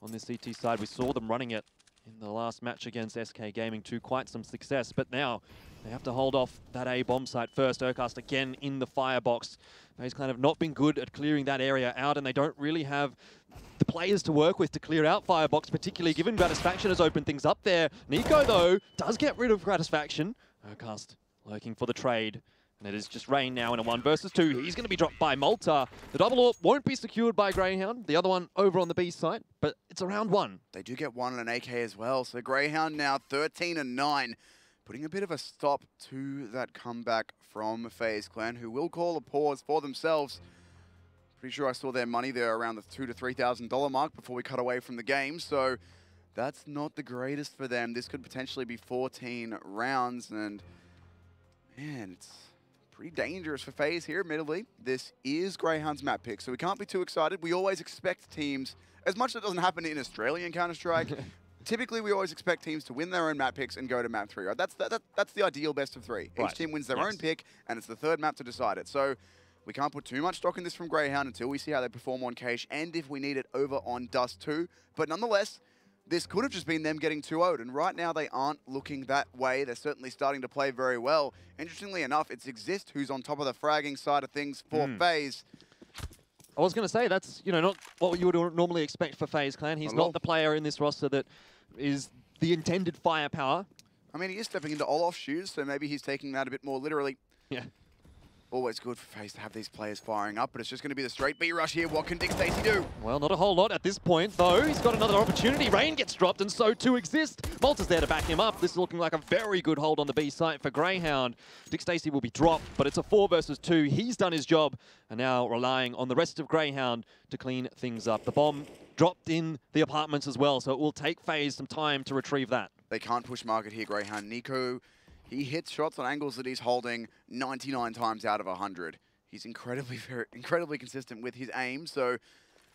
On this CT side, we saw them running it in the last match against SK Gaming to quite some success, but now they have to hold off that A bomb site first. Urcast again in the Firebox. FaZe Clan have not been good at clearing that area out, and they don't really have the players to work with to clear out Firebox, particularly given Gratisfaction has opened things up there. Nico, though, does get rid of Gratisfaction. Urcast lurking for the trade. And it is just Rain now in a 1 versus 2. He's going to be dropped by Malta. The double AWP won't be secured by Grayhound. The other one over on the B site, but it's around 1. They do get 1 and an AK as well. So Grayhound now 13 and 9, putting a bit of a stop to that comeback from FaZe Clan, who will call a pause for themselves. Pretty sure I saw their money there around the $2,000 to $3,000 mark before we cut away from the game. So that's not the greatest for them. This could potentially be 14 rounds, and man, it's pretty dangerous for FaZe here, admittedly. This is Grayhound's map pick, so we can't be too excited. We always expect teams, as much as it doesn't happen in Australian Counter-Strike, typically we always expect teams to win their own map picks and go to map 3. Right? That's the ideal best of 3. Right. Each team wins their own pick, and it's the 3rd map to decide it. So we can't put too much stock in this from Grayhound until we see how they perform on Cache, and if we need it over on Dust 2. But nonetheless, this could have just been them getting 2-0'd, and right now they aren't looking that way. They're certainly starting to play very well. Interestingly enough, it's Exist who's on top of the fragging side of things for FaZe. I was going to say, that's not what you would normally expect for FaZe Clan. He's not the player in this roster that is the intended firepower. I mean, he is stepping into Olof's shoes, so maybe he's taking that a bit more literally. Yeah. Always good for FaZe to have these players firing up, but it's just going to be the straight B rush here. What can Dick Stacey do? Well, not a whole lot at this point, though. He's got another opportunity. Rain gets dropped, and so too Exist. Malta's there to back him up. This is looking like a very good hold on the B site for Grayhound. Dick Stacey will be dropped, but it's a 4 versus 2. He's done his job, and now relying on the rest of Grayhound to clean things up. The bomb dropped in the apartments as well, so it will take FaZe some time to retrieve that. They can't push market here, Grayhound. Nico, he hits shots on angles that he's holding 99 times out of 100. He's incredibly consistent with his aim, so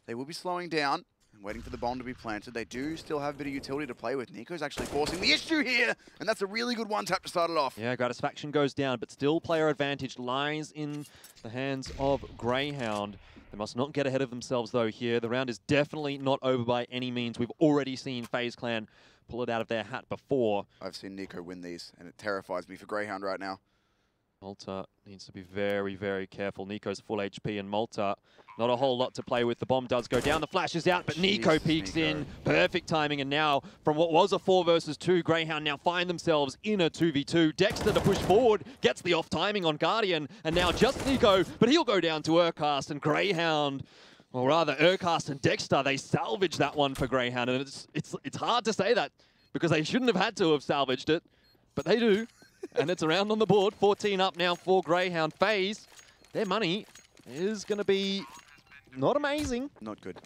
they will be slowing down and waiting for the bomb to be planted. They do still have a bit of utility to play with. Nico's actually forcing the issue here, and that's a really good one-tap to start it off. Yeah, Gratisfaction goes down, but still player advantage lies in the hands of Grayhound. They must not get ahead of themselves, though, here. The round is definitely not over by any means. We've already seen FaZe Clan pull it out of their hat before. I've seen Nico win these, and it terrifies me for Grayhound right now. Malta needs to be very, very careful. Nico's full HP, and Malta, not a whole lot to play with. The bomb does go down, the flash is out, but Nico peeks in. Perfect timing, and now, from what was a 4 versus 2, Grayhound now find themselves in a 2v2. Dexter to push forward, gets the off timing on Guardian, and now just Nico, but he'll go down to Urcast, and Grayhound Or rather, Urcast and Dexter, they salvaged that one for Grayhound, and it's hard to say that because they shouldn't have had to have salvaged it, but they do, and it's around on the board. 14 up now for Grayhound. FaZe, their money is going to be not amazing. Not good.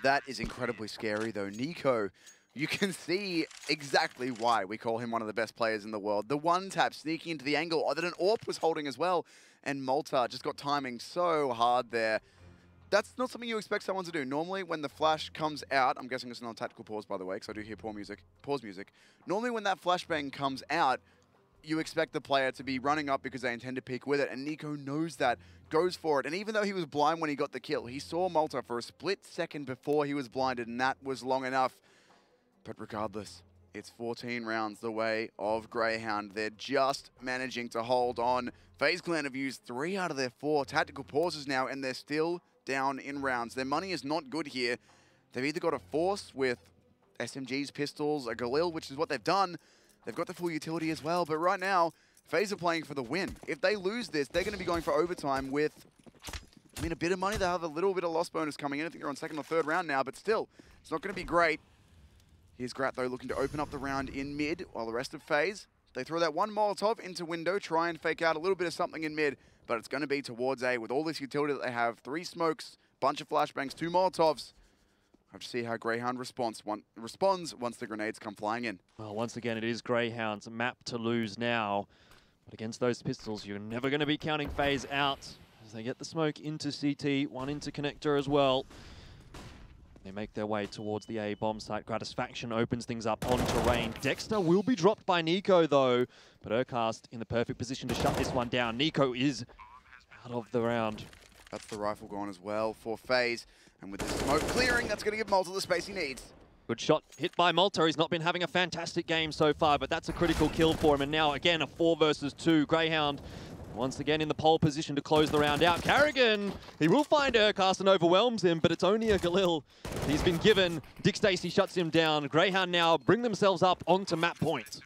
That is incredibly scary, though. Nico, you can see exactly why we call him one of the best players in the world. The one-tap sneaking into the angle that an AWP was holding as well, and Malta just got timing so hard there. That's not something you expect someone to do. Normally, when the flash comes out, I'm guessing it's not a tactical pause, by the way, because I do hear pause music. Normally, when that flashbang comes out, you expect the player to be running up because they intend to peek with it, and Nico knows that, goes for it. And even though he was blind when he got the kill, he saw Malta for a split second before he was blinded, and that was long enough. But regardless, it's 14 rounds the way of Grayhound. They're just managing to hold on. FaZe Clan have used 3 out of their 4 tactical pauses now, and they're still down in rounds. Their money is not good here. They've either got a Force with SMGs, pistols, a Galil, which is what they've done. They've got the full utility as well, but right now, FaZe are playing for the win. If they lose this, they're going to be going for overtime with, I mean, a bit of money. They'll have a little bit of loss bonus coming in. I think they're on 2nd or 3rd round now, but still, it's not going to be great. Here's Grat, though, looking to open up the round in mid, while the rest of FaZe, they throw that one Molotov into window, try and fake out a little bit of something in mid, but it's going to be towards A with all this utility that they have. 3 smokes, bunch of flashbangs, 2 Molotovs. Have to see how Grayhound responds once the grenades come flying in. Well, once again, it is Greyhound's map to lose now. But against those pistols, you're never going to be counting FaZe out as they get the smoke into CT, one into connector as well. They make their way towards the A bomb site. Gratisfaction opens things up onto Rain. Dexter will be dropped by Nico, though. But Urcast in the perfect position to shut this one down. Nico is out of the round. That's the rifle gone as well for FaZe. And with the smoke clearing, that's going to give Malta the space he needs. Good shot hit by Malta. He's not been having a fantastic game so far, but that's a critical kill for him. And now, again, a 4 versus 2. Grayhound once again in the pole position to close the round out. Carrigan, he will find Urcast and overwhelms him, but it's only a Galil he's been given. Dick Stacey shuts him down. Grayhound now bring themselves up onto map point.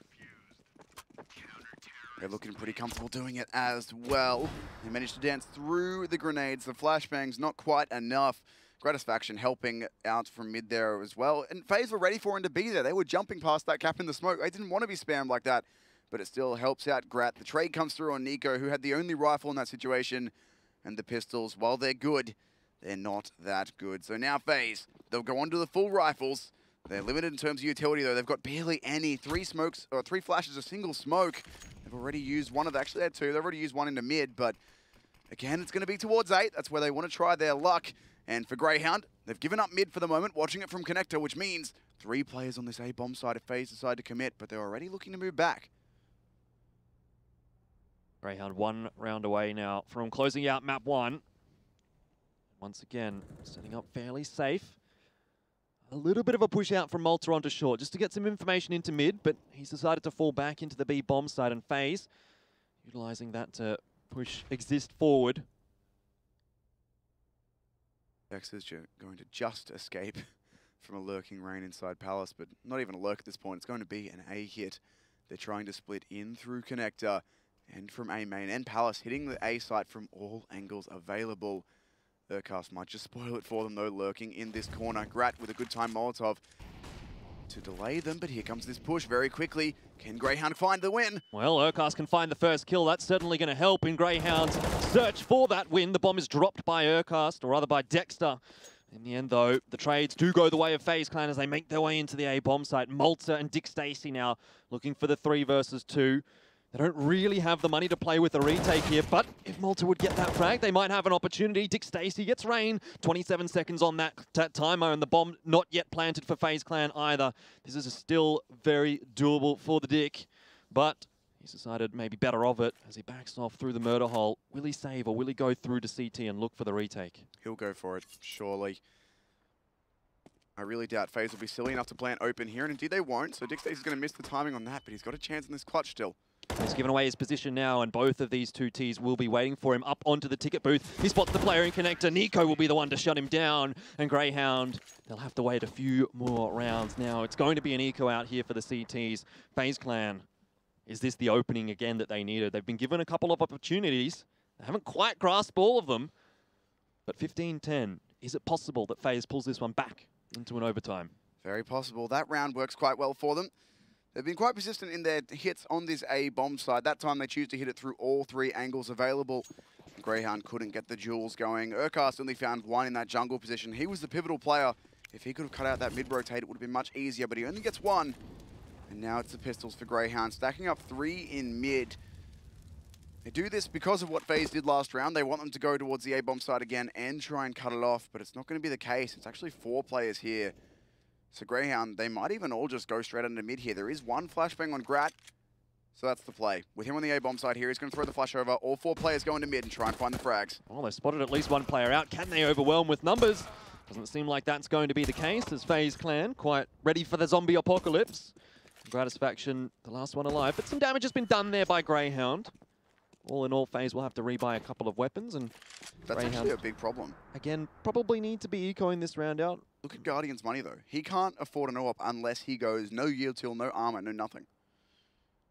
They're looking pretty comfortable doing it as well. They managed to dance through the grenades. The flashbangs, not quite enough. Gratisfaction helping out from mid there as well. And FaZe were ready for him to be there. They were jumping past that cap in the smoke. They didn't want to be spammed like that, but it still helps out Grat. The trade comes through on Nico, who had the only rifle in that situation. And the pistols, while they're good, they're not that good. So now FaZe, they'll go on to the full rifles. They're limited in terms of utility, though. They've got barely any. 3 smokes, or 3 flashes, a single smoke. They've already used one of the, actually they had 2. They've already used one into mid, but again, it's going to be towards 8. That's where they want to try their luck. And for Grayhound, they've given up mid for the moment, watching it from connector, which means 3 players on this A bomb side if FaZe decide to commit, but they're already looking to move back. Grayhound 1 round away now from closing out map 1. Once again, setting up fairly safe. A little bit of a push out from Malta onto short, just to get some information into mid, but he's decided to fall back into the B bomb side, and FaZe utilizing that to push Exist forward. Dexter's going to just escape from a lurking Rain inside Palace, but not even a lurk at this point. It's going to be an A hit. They're trying to split in through connector and from A main and Palace, hitting the A site from all angles available. Urcast might just spoil it for them, though, lurking in this corner. Grat with a good time Molotov to delay them, but here comes this push very quickly. Can Grayhound find the win? Well, Urcast can find the first kill. That's certainly going to help in Grayhound's search for that win. The bomb is dropped by Urcast, or rather by Dexter. In the end, though, the trades do go the way of FaZe Clan as they make their way into the A bomb site. Malta and Dick Stacey now looking for the 3 versus 2. They don't really have the money to play with a retake here, but if Malta would get that frag, they might have an opportunity. Dick Stacey gets Rain. 27 seconds on that timer, and the bomb not yet planted for FaZe Clan either. This is still very doable for the Dick, but he's decided maybe better of it as he backs off through the murder hole. Will he save, or will he go through to CT and look for the retake? He'll go for it, surely. I really doubt FaZe will be silly enough to plant open here, and indeed they won't, so Dick Stacey's going to miss the timing on that, but he's got a chance in this clutch still. He's given away his position now, and both of these 2 Ts will be waiting for him up onto the ticket booth. He spots the player in connector. Nico will be the one to shut him down, and Grayhound, they'll have to wait a few more rounds now. It's going to be an eco out here for the CTs. FaZe Clan, is this the opening again that they needed? They've been given a couple of opportunities. They haven't quite grasped all of them, but 15-10 Is it possible that FaZe pulls this one back into an overtime? Very possible. That round works quite well for them. They've been quite persistent in their hits on this A bomb side. That time they choose to hit it through all 3 angles available. Grayhound couldn't get the duels going. Urcast only found one in that jungle position. He was the pivotal player. If he could have cut out that mid-rotate, it would have been much easier, but he only gets 1. And now it's the pistols for Grayhound, stacking up 3 in mid. They do this because of what FaZe did last round. They want them to go towards the A-bomb side again and try and cut it off, but it's not going to be the case. It's actually 4 players here. So Grayhound, they might even all just go straight under mid here. There is one flashbang on Grat, so that's the play. With him on the A-bomb side here, he's going to throw the flash over. All 4 players go into mid and try and find the frags. Well, they've spotted at least one player out. Can they overwhelm with numbers? Doesn't seem like that's going to be the case, as FaZe Clan quite ready for the zombie apocalypse. Gratisfaction, the last one alive, but some damage has been done there by Grayhound. All in all, FaZe will have to rebuy a couple of weapons, and That's Grayhound, actually a big problem. again, probably need to be ecoing this round out. Look at Guardian's money, though. He can't afford a no-op unless he goes no yield till, no armor, no nothing.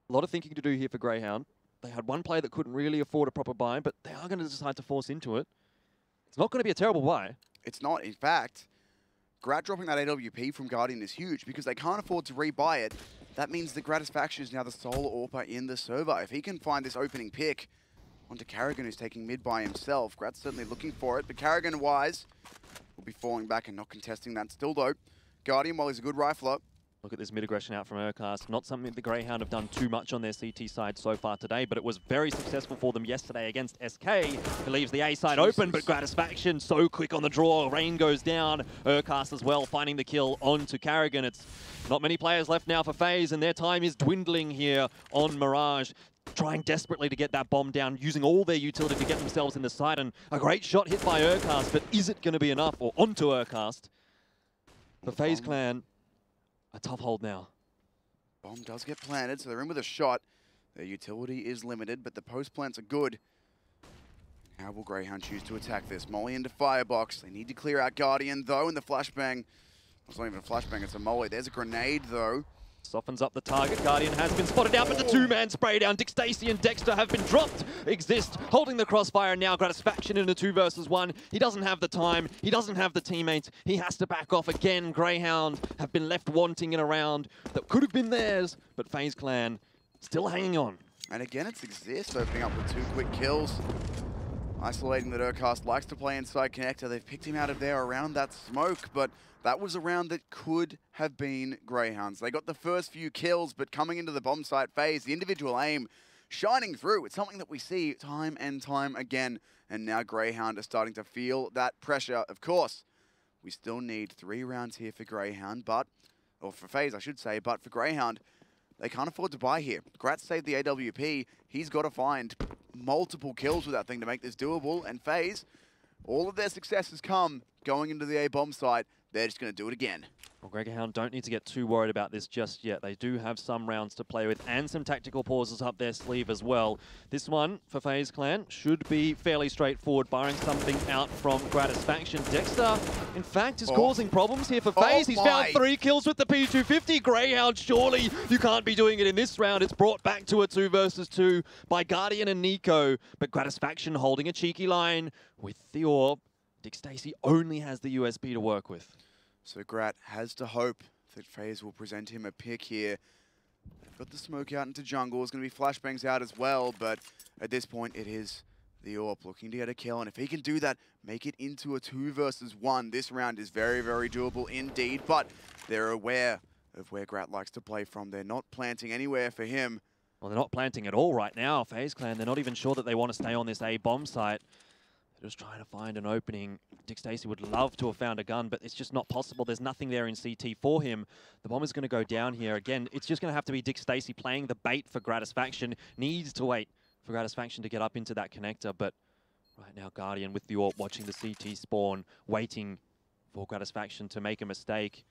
A lot of thinking to do here for Grayhound. They had one player that couldn't really afford a proper buy, but they are going to decide to force into it. It's not going to be a terrible buy. It's not. In fact, Grat dropping that AWP from Guardian is huge because they can't afford to rebuy it. That means that Gratisfaction is now the sole AWPer in the server. If he can find this opening pick onto Carrigan, who's taking mid by himself, Grat's certainly looking for it, but Carrigan, wise, will be falling back and not contesting that still, though. Guardian, while he's a good rifler, Look at this mid-aggression out from Urcast. Not something that the Grayhound have done too much on their CT side so far today, but it was very successful for them yesterday against SK, who leaves the A side open, but Gratisfaction so quick on the draw. Rain goes down. Urcast as well, finding the kill onto Carrigan. It's not many players left now for FaZe, and their time is dwindling here on Mirage. Trying desperately to get that bomb down, using all their utility to get themselves in the side, and a great shot hit by Urcast, but is it going to be enough? Or onto Urcast. For FaZe Clan, a tough hold now. bomb does get planted, so they're in with a shot. Their utility is limited, but the post plants are good. How will Grayhound choose to attack this? Molly into Firebox. They need to clear out Guardian, though, in the flashbang. It's not even a flashbang, it's a Molly. There's a grenade, though. Softens up the target. Guardian has been spotted out, but the 2-man spray down. Dick Stacey and Dexter have been dropped. Exist, holding the crossfire now. Gratisfaction in a 2 versus 1. He doesn't have the time. He doesn't have the teammates. He has to back off again. Grayhound have been left wanting in a round that could have been theirs, but FaZe Clan still hanging on. And again, it's Exist opening up with 2 quick kills. Isolating that Urcast likes to play inside connector. They've picked him out of there around that smoke, but that was a round that could have been Greyhounds. They got the first few kills, but coming into the bomb site phase, the individual aim shining through. It's something that we see time and time again, and now Greyhound are starting to feel that pressure. Of course, we still need 3 rounds here for Greyhound, or for FaZe, I should say, but for Greyhound, they can't afford to buy here. Grat saved the AWP. He's got to find multiple kills with that thing to make this doable. And FaZe, all of their success has come going into the A-bomb site. They're just going to do it again. Well, Greyhound don't need to get too worried about this just yet. They do have some rounds to play with and some tactical pauses up their sleeve as well. This one for FaZe Clan should be fairly straightforward, barring something out from Gratisfaction. Dexter, in fact, is causing problems here for FaZe. He's found 3 kills with the P250. Greyhound, surely you can't be doing it in this round. It's brought back to a 2 versus 2 by Guardian and Nico, but Gratisfaction holding a cheeky line with the AWP. Dick Stacey only has the USP to work with. So Grat has to hope that FaZe will present him a pick here. They've got the smoke out into jungle. There's going to be flashbangs out as well, but at this point it is the AWP looking to get a kill, and if he can do that, make it into a 2 versus 1. This round is very, very doable indeed, but they're aware of where Grat likes to play from. They're not planting anywhere for him. Well, they're not planting at all right now, FaZe Clan. They're not even sure that they want to stay on this A-bomb site. They're just trying to find an opening. Dick Stacey would love to have found a gun, but it's just not possible. There's nothing there in CT for him. The bomb is going to go down here. Again, it's just going to have to be Dick Stacey playing the bait for Gratisfaction. Needs to wait for Gratisfaction to get up into that connector, but right now Guardian with the AWP watching the CT spawn, waiting for Gratisfaction to make a mistake.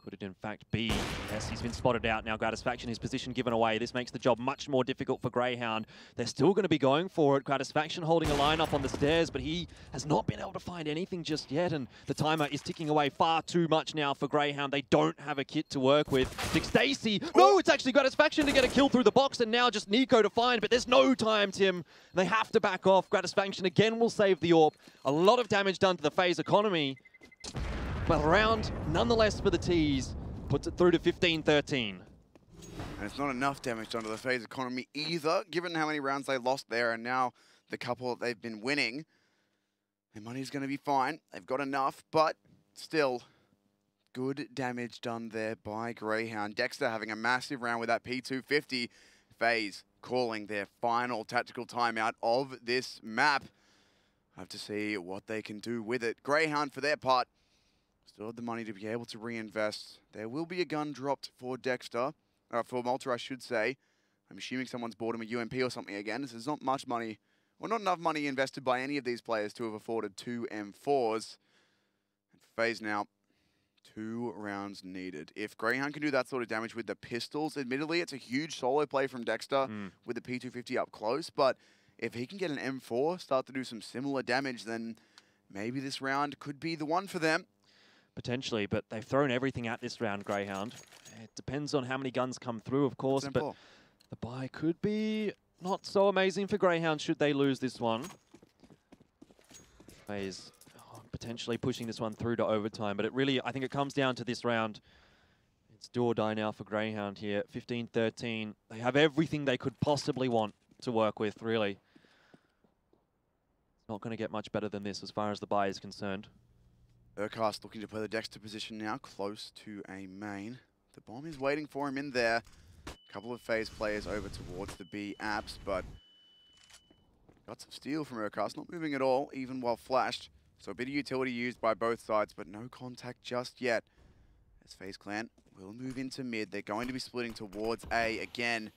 Could it in fact be? Yes, he's been spotted out now. Gratisfaction, his position given away. This makes the job much more difficult for Grayhound. They're still going to be going for it. Gratisfaction holding a line up on the stairs, but he has not been able to find anything just yet, and the timer is ticking away far too much now for Grayhound. They don't have a kit to work with. Dick Stacy, no, it's actually Gratisfaction to get a kill through the box, and now just Nico to find, but there's no time, Tim. They have to back off. Gratisfaction again will save the AWP. A lot of damage done to the FaZe economy. But round, nonetheless, for the T's, puts it through to 15-13. And it's not enough damage done to the FaZe economy either, given how many rounds they lost there, and now the couple that they've been winning. Their money's going to be fine. They've got enough, but still, good damage done there by Grayhound. Dexter having a massive round with that P250. FaZe calling their final tactical timeout of this map. Have to see what they can do with it. Grayhound, for their part, still have the money to be able to reinvest. There will be a gun dropped for Dexter, for Malta, I should say. I'm assuming someone's bought him a UMP or something again. This is not much money, or not enough money invested by any of these players to have afforded 2 M4s. And for FaZe now, 2 rounds needed. If Grayhound can do that sort of damage with the pistols, admittedly, it's a huge solo play from Dexter with the P250 up close, but if he can get an M4, start to do some similar damage, then maybe this round could be the one for them. Potentially, but they've thrown everything at this round, Grayhound. It depends on how many guns come through, of course, but the buy could be not so amazing for Grayhound should they lose this one. FaZe potentially pushing this one through to overtime, but it really, I think it comes down to this round. It's do or die now for Grayhound here. 15-13. They have everything they could possibly want to work with, really. It's not going to get much better than this as far as the buy is concerned. Urcast looking to play the Dexter position now, close to a main. The bomb is waiting for him in there. A couple of FaZe players over towards the B apps, but got some steal from Urcast, not moving at all, even while flashed. So a bit of utility used by both sides, but no contact just yet. As FaZe Clan will move into mid. They're going to be splitting towards A again.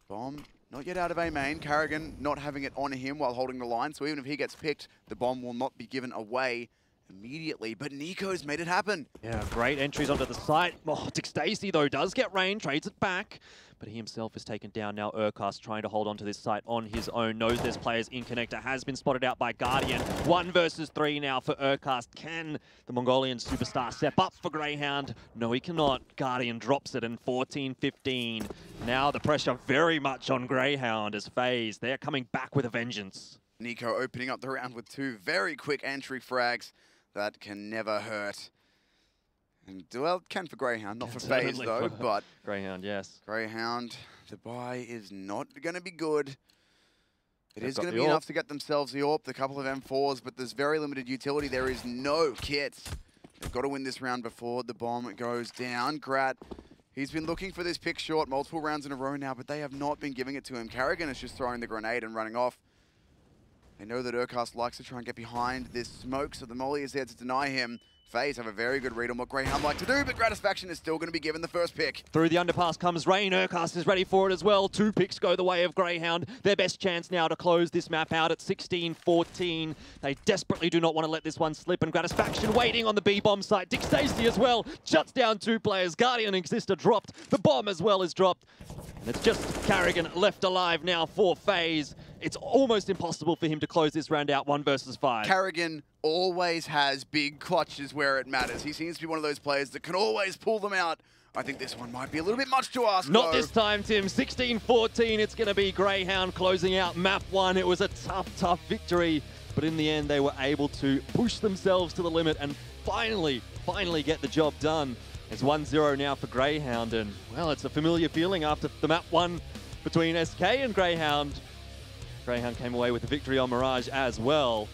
Bomb not yet out of A main. Carrigan not having it on him while holding the line, so even if he gets picked, the bomb will not be given away immediately, but Nico's made it happen. Yeah, great entries onto the site. Oh, Dick Stacy, though, does get rain, trades it back, but he himself is taken down now. Urcast trying to hold on to this site on his own. Knows there's players in connector, has been spotted out by Guardian. 1 versus 3 now for Urcast. Can the Mongolian superstar step up for Grayhound? No, he cannot. Guardian drops it, and 14-15. Now the pressure very much on Grayhound as FaZe. They're coming back with a vengeance. Nico opening up the round with 2 very quick entry frags. That can never hurt. And, well, can for Grayhound, not for FaZe though, but Grayhound, yes. Grayhound, the buy is not going to be good. It is going to be enough to get themselves the AWP, the couple of M4s, but there's very limited utility. There is no kits. They've got to win this round before the bomb goes down. Grat, he's been looking for this pick short multiple rounds in a row now, but they have not been giving it to him. Carrigan is just throwing the grenade and running off. They know that Urcast likes to try and get behind this smoke, so the molly is there to deny him. FaZe have a very good read on what Grayhound like to do, but Gratisfaction is still going to be given the first pick. Through the underpass comes Rain. Urcast is ready for it as well. 2 picks go the way of Grayhound. Their best chance now to close this map out at 16-14. They desperately do not want to let this one slip, and Gratisfaction waiting on the B-bomb site. Dick Stacy as well shuts down 2 players. Guardian and Exister dropped. The bomb as well is dropped. And it's just Carrigan left alive now for FaZe. It's almost impossible for him to close this round out 1 versus 5. Carrigan always has big clutches where it matters. He seems to be one of those players that can always pull them out. I think this one might be a little bit much to ask, Not though. this time, Tim. 16-14, it's going to be Grayhound closing out map 1. It was a tough victory, but in the end, they were able to push themselves to the limit and finally get the job done. It's 1-0 now for Grayhound, and, well, it's a familiar feeling after the map 1 between SK and Grayhound. Grayhound came away with the victory on Mirage as well.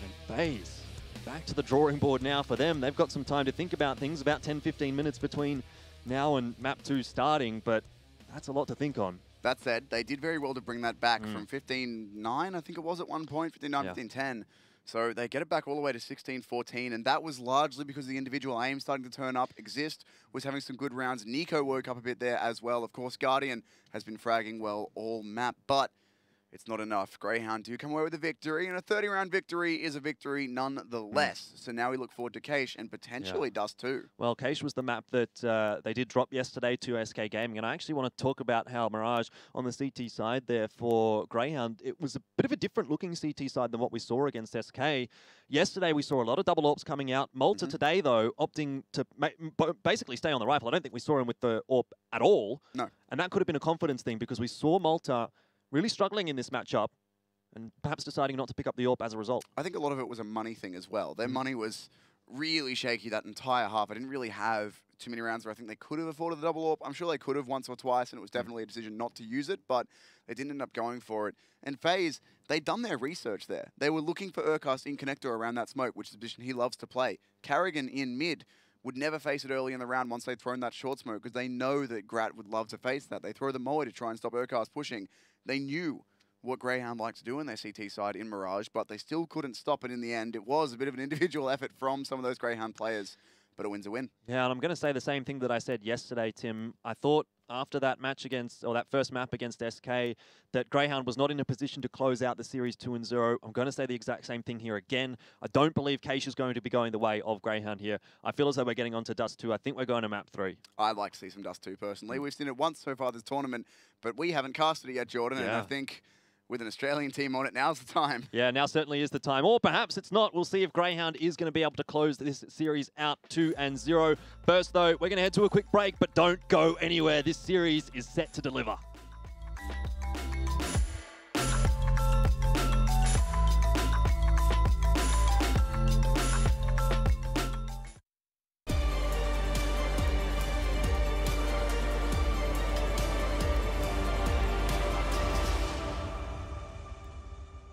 And FaZe, back to the drawing board now for them. They've got some time to think about things, about 10-15 minutes between now and map 2 starting, but that's a lot to think on. That said, they did very well to bring that back from 15-9, I think it was at one point, 15-9, 15-10. So they get it back all the way to 16-14, and that was largely because the individual aim starting to turn up. Exist was having some good rounds. Nico woke up a bit there as well. Of course, Guardian has been fragging well all map, but it's not enough. Grayhound do come away with a victory, and a 30-round victory is a victory nonetheless. So now we look forward to Keish and potentially Dust 2. Well, Keish was the map that they did drop yesterday to SK Gaming, and I actually want to talk about how Mirage on the CT side there for Grayhound, it was a bit of a different looking CT side than what we saw against SK. Yesterday we saw a lot of double AWPs coming out. Malta today, though, opting to basically stay on the rifle. I don't think we saw him with the AWP at all. No. And that could have been a confidence thing because we saw Malta really struggling in this matchup and perhaps deciding not to pick up the AWP as a result. I think a lot of it was a money thing as well. Their money was really shaky that entire half. I didn't really have too many rounds where I think they could have afforded the double AWP. I'm sure they could have once or twice, and it was definitely a decision not to use it, but they didn't end up going for it. And FaZe, they'd done their research there. They were looking for Urcast in connector around that smoke, which is a position he loves to play. Carrigan in mid would never face it early in the round once they'd thrown that short smoke, because they know that Grat would love to face that. They throw the Moe to try and stop Urcast pushing. They knew what Grayhound likes to do in their CT side in Mirage, but they still couldn't stop it in the end. It was a bit of an individual effort from some of those Grayhound players, but a win's a win. Yeah, and I'm going to say the same thing that I said yesterday, Tim. I thought after that match against, or that first map against SK, that Grayhound was not in a position to close out the series 2-0. I'm going to say the exact same thing here again. I don't believe Keish is going to be going the way of Grayhound here. I feel as though we're getting onto Dust 2. I think we're going to map 3. I'd like to see some Dust 2 personally. We've seen it once so far this tournament, but we haven't casted it yet, Jordan, and I think with an Australian team on it, now's the time. Yeah, now certainly is the time. Or perhaps it's not. We'll see if Grayhound is going to be able to close this series out 2-0. First, though, we're going to head to a quick break, but don't go anywhere. This series is set to deliver.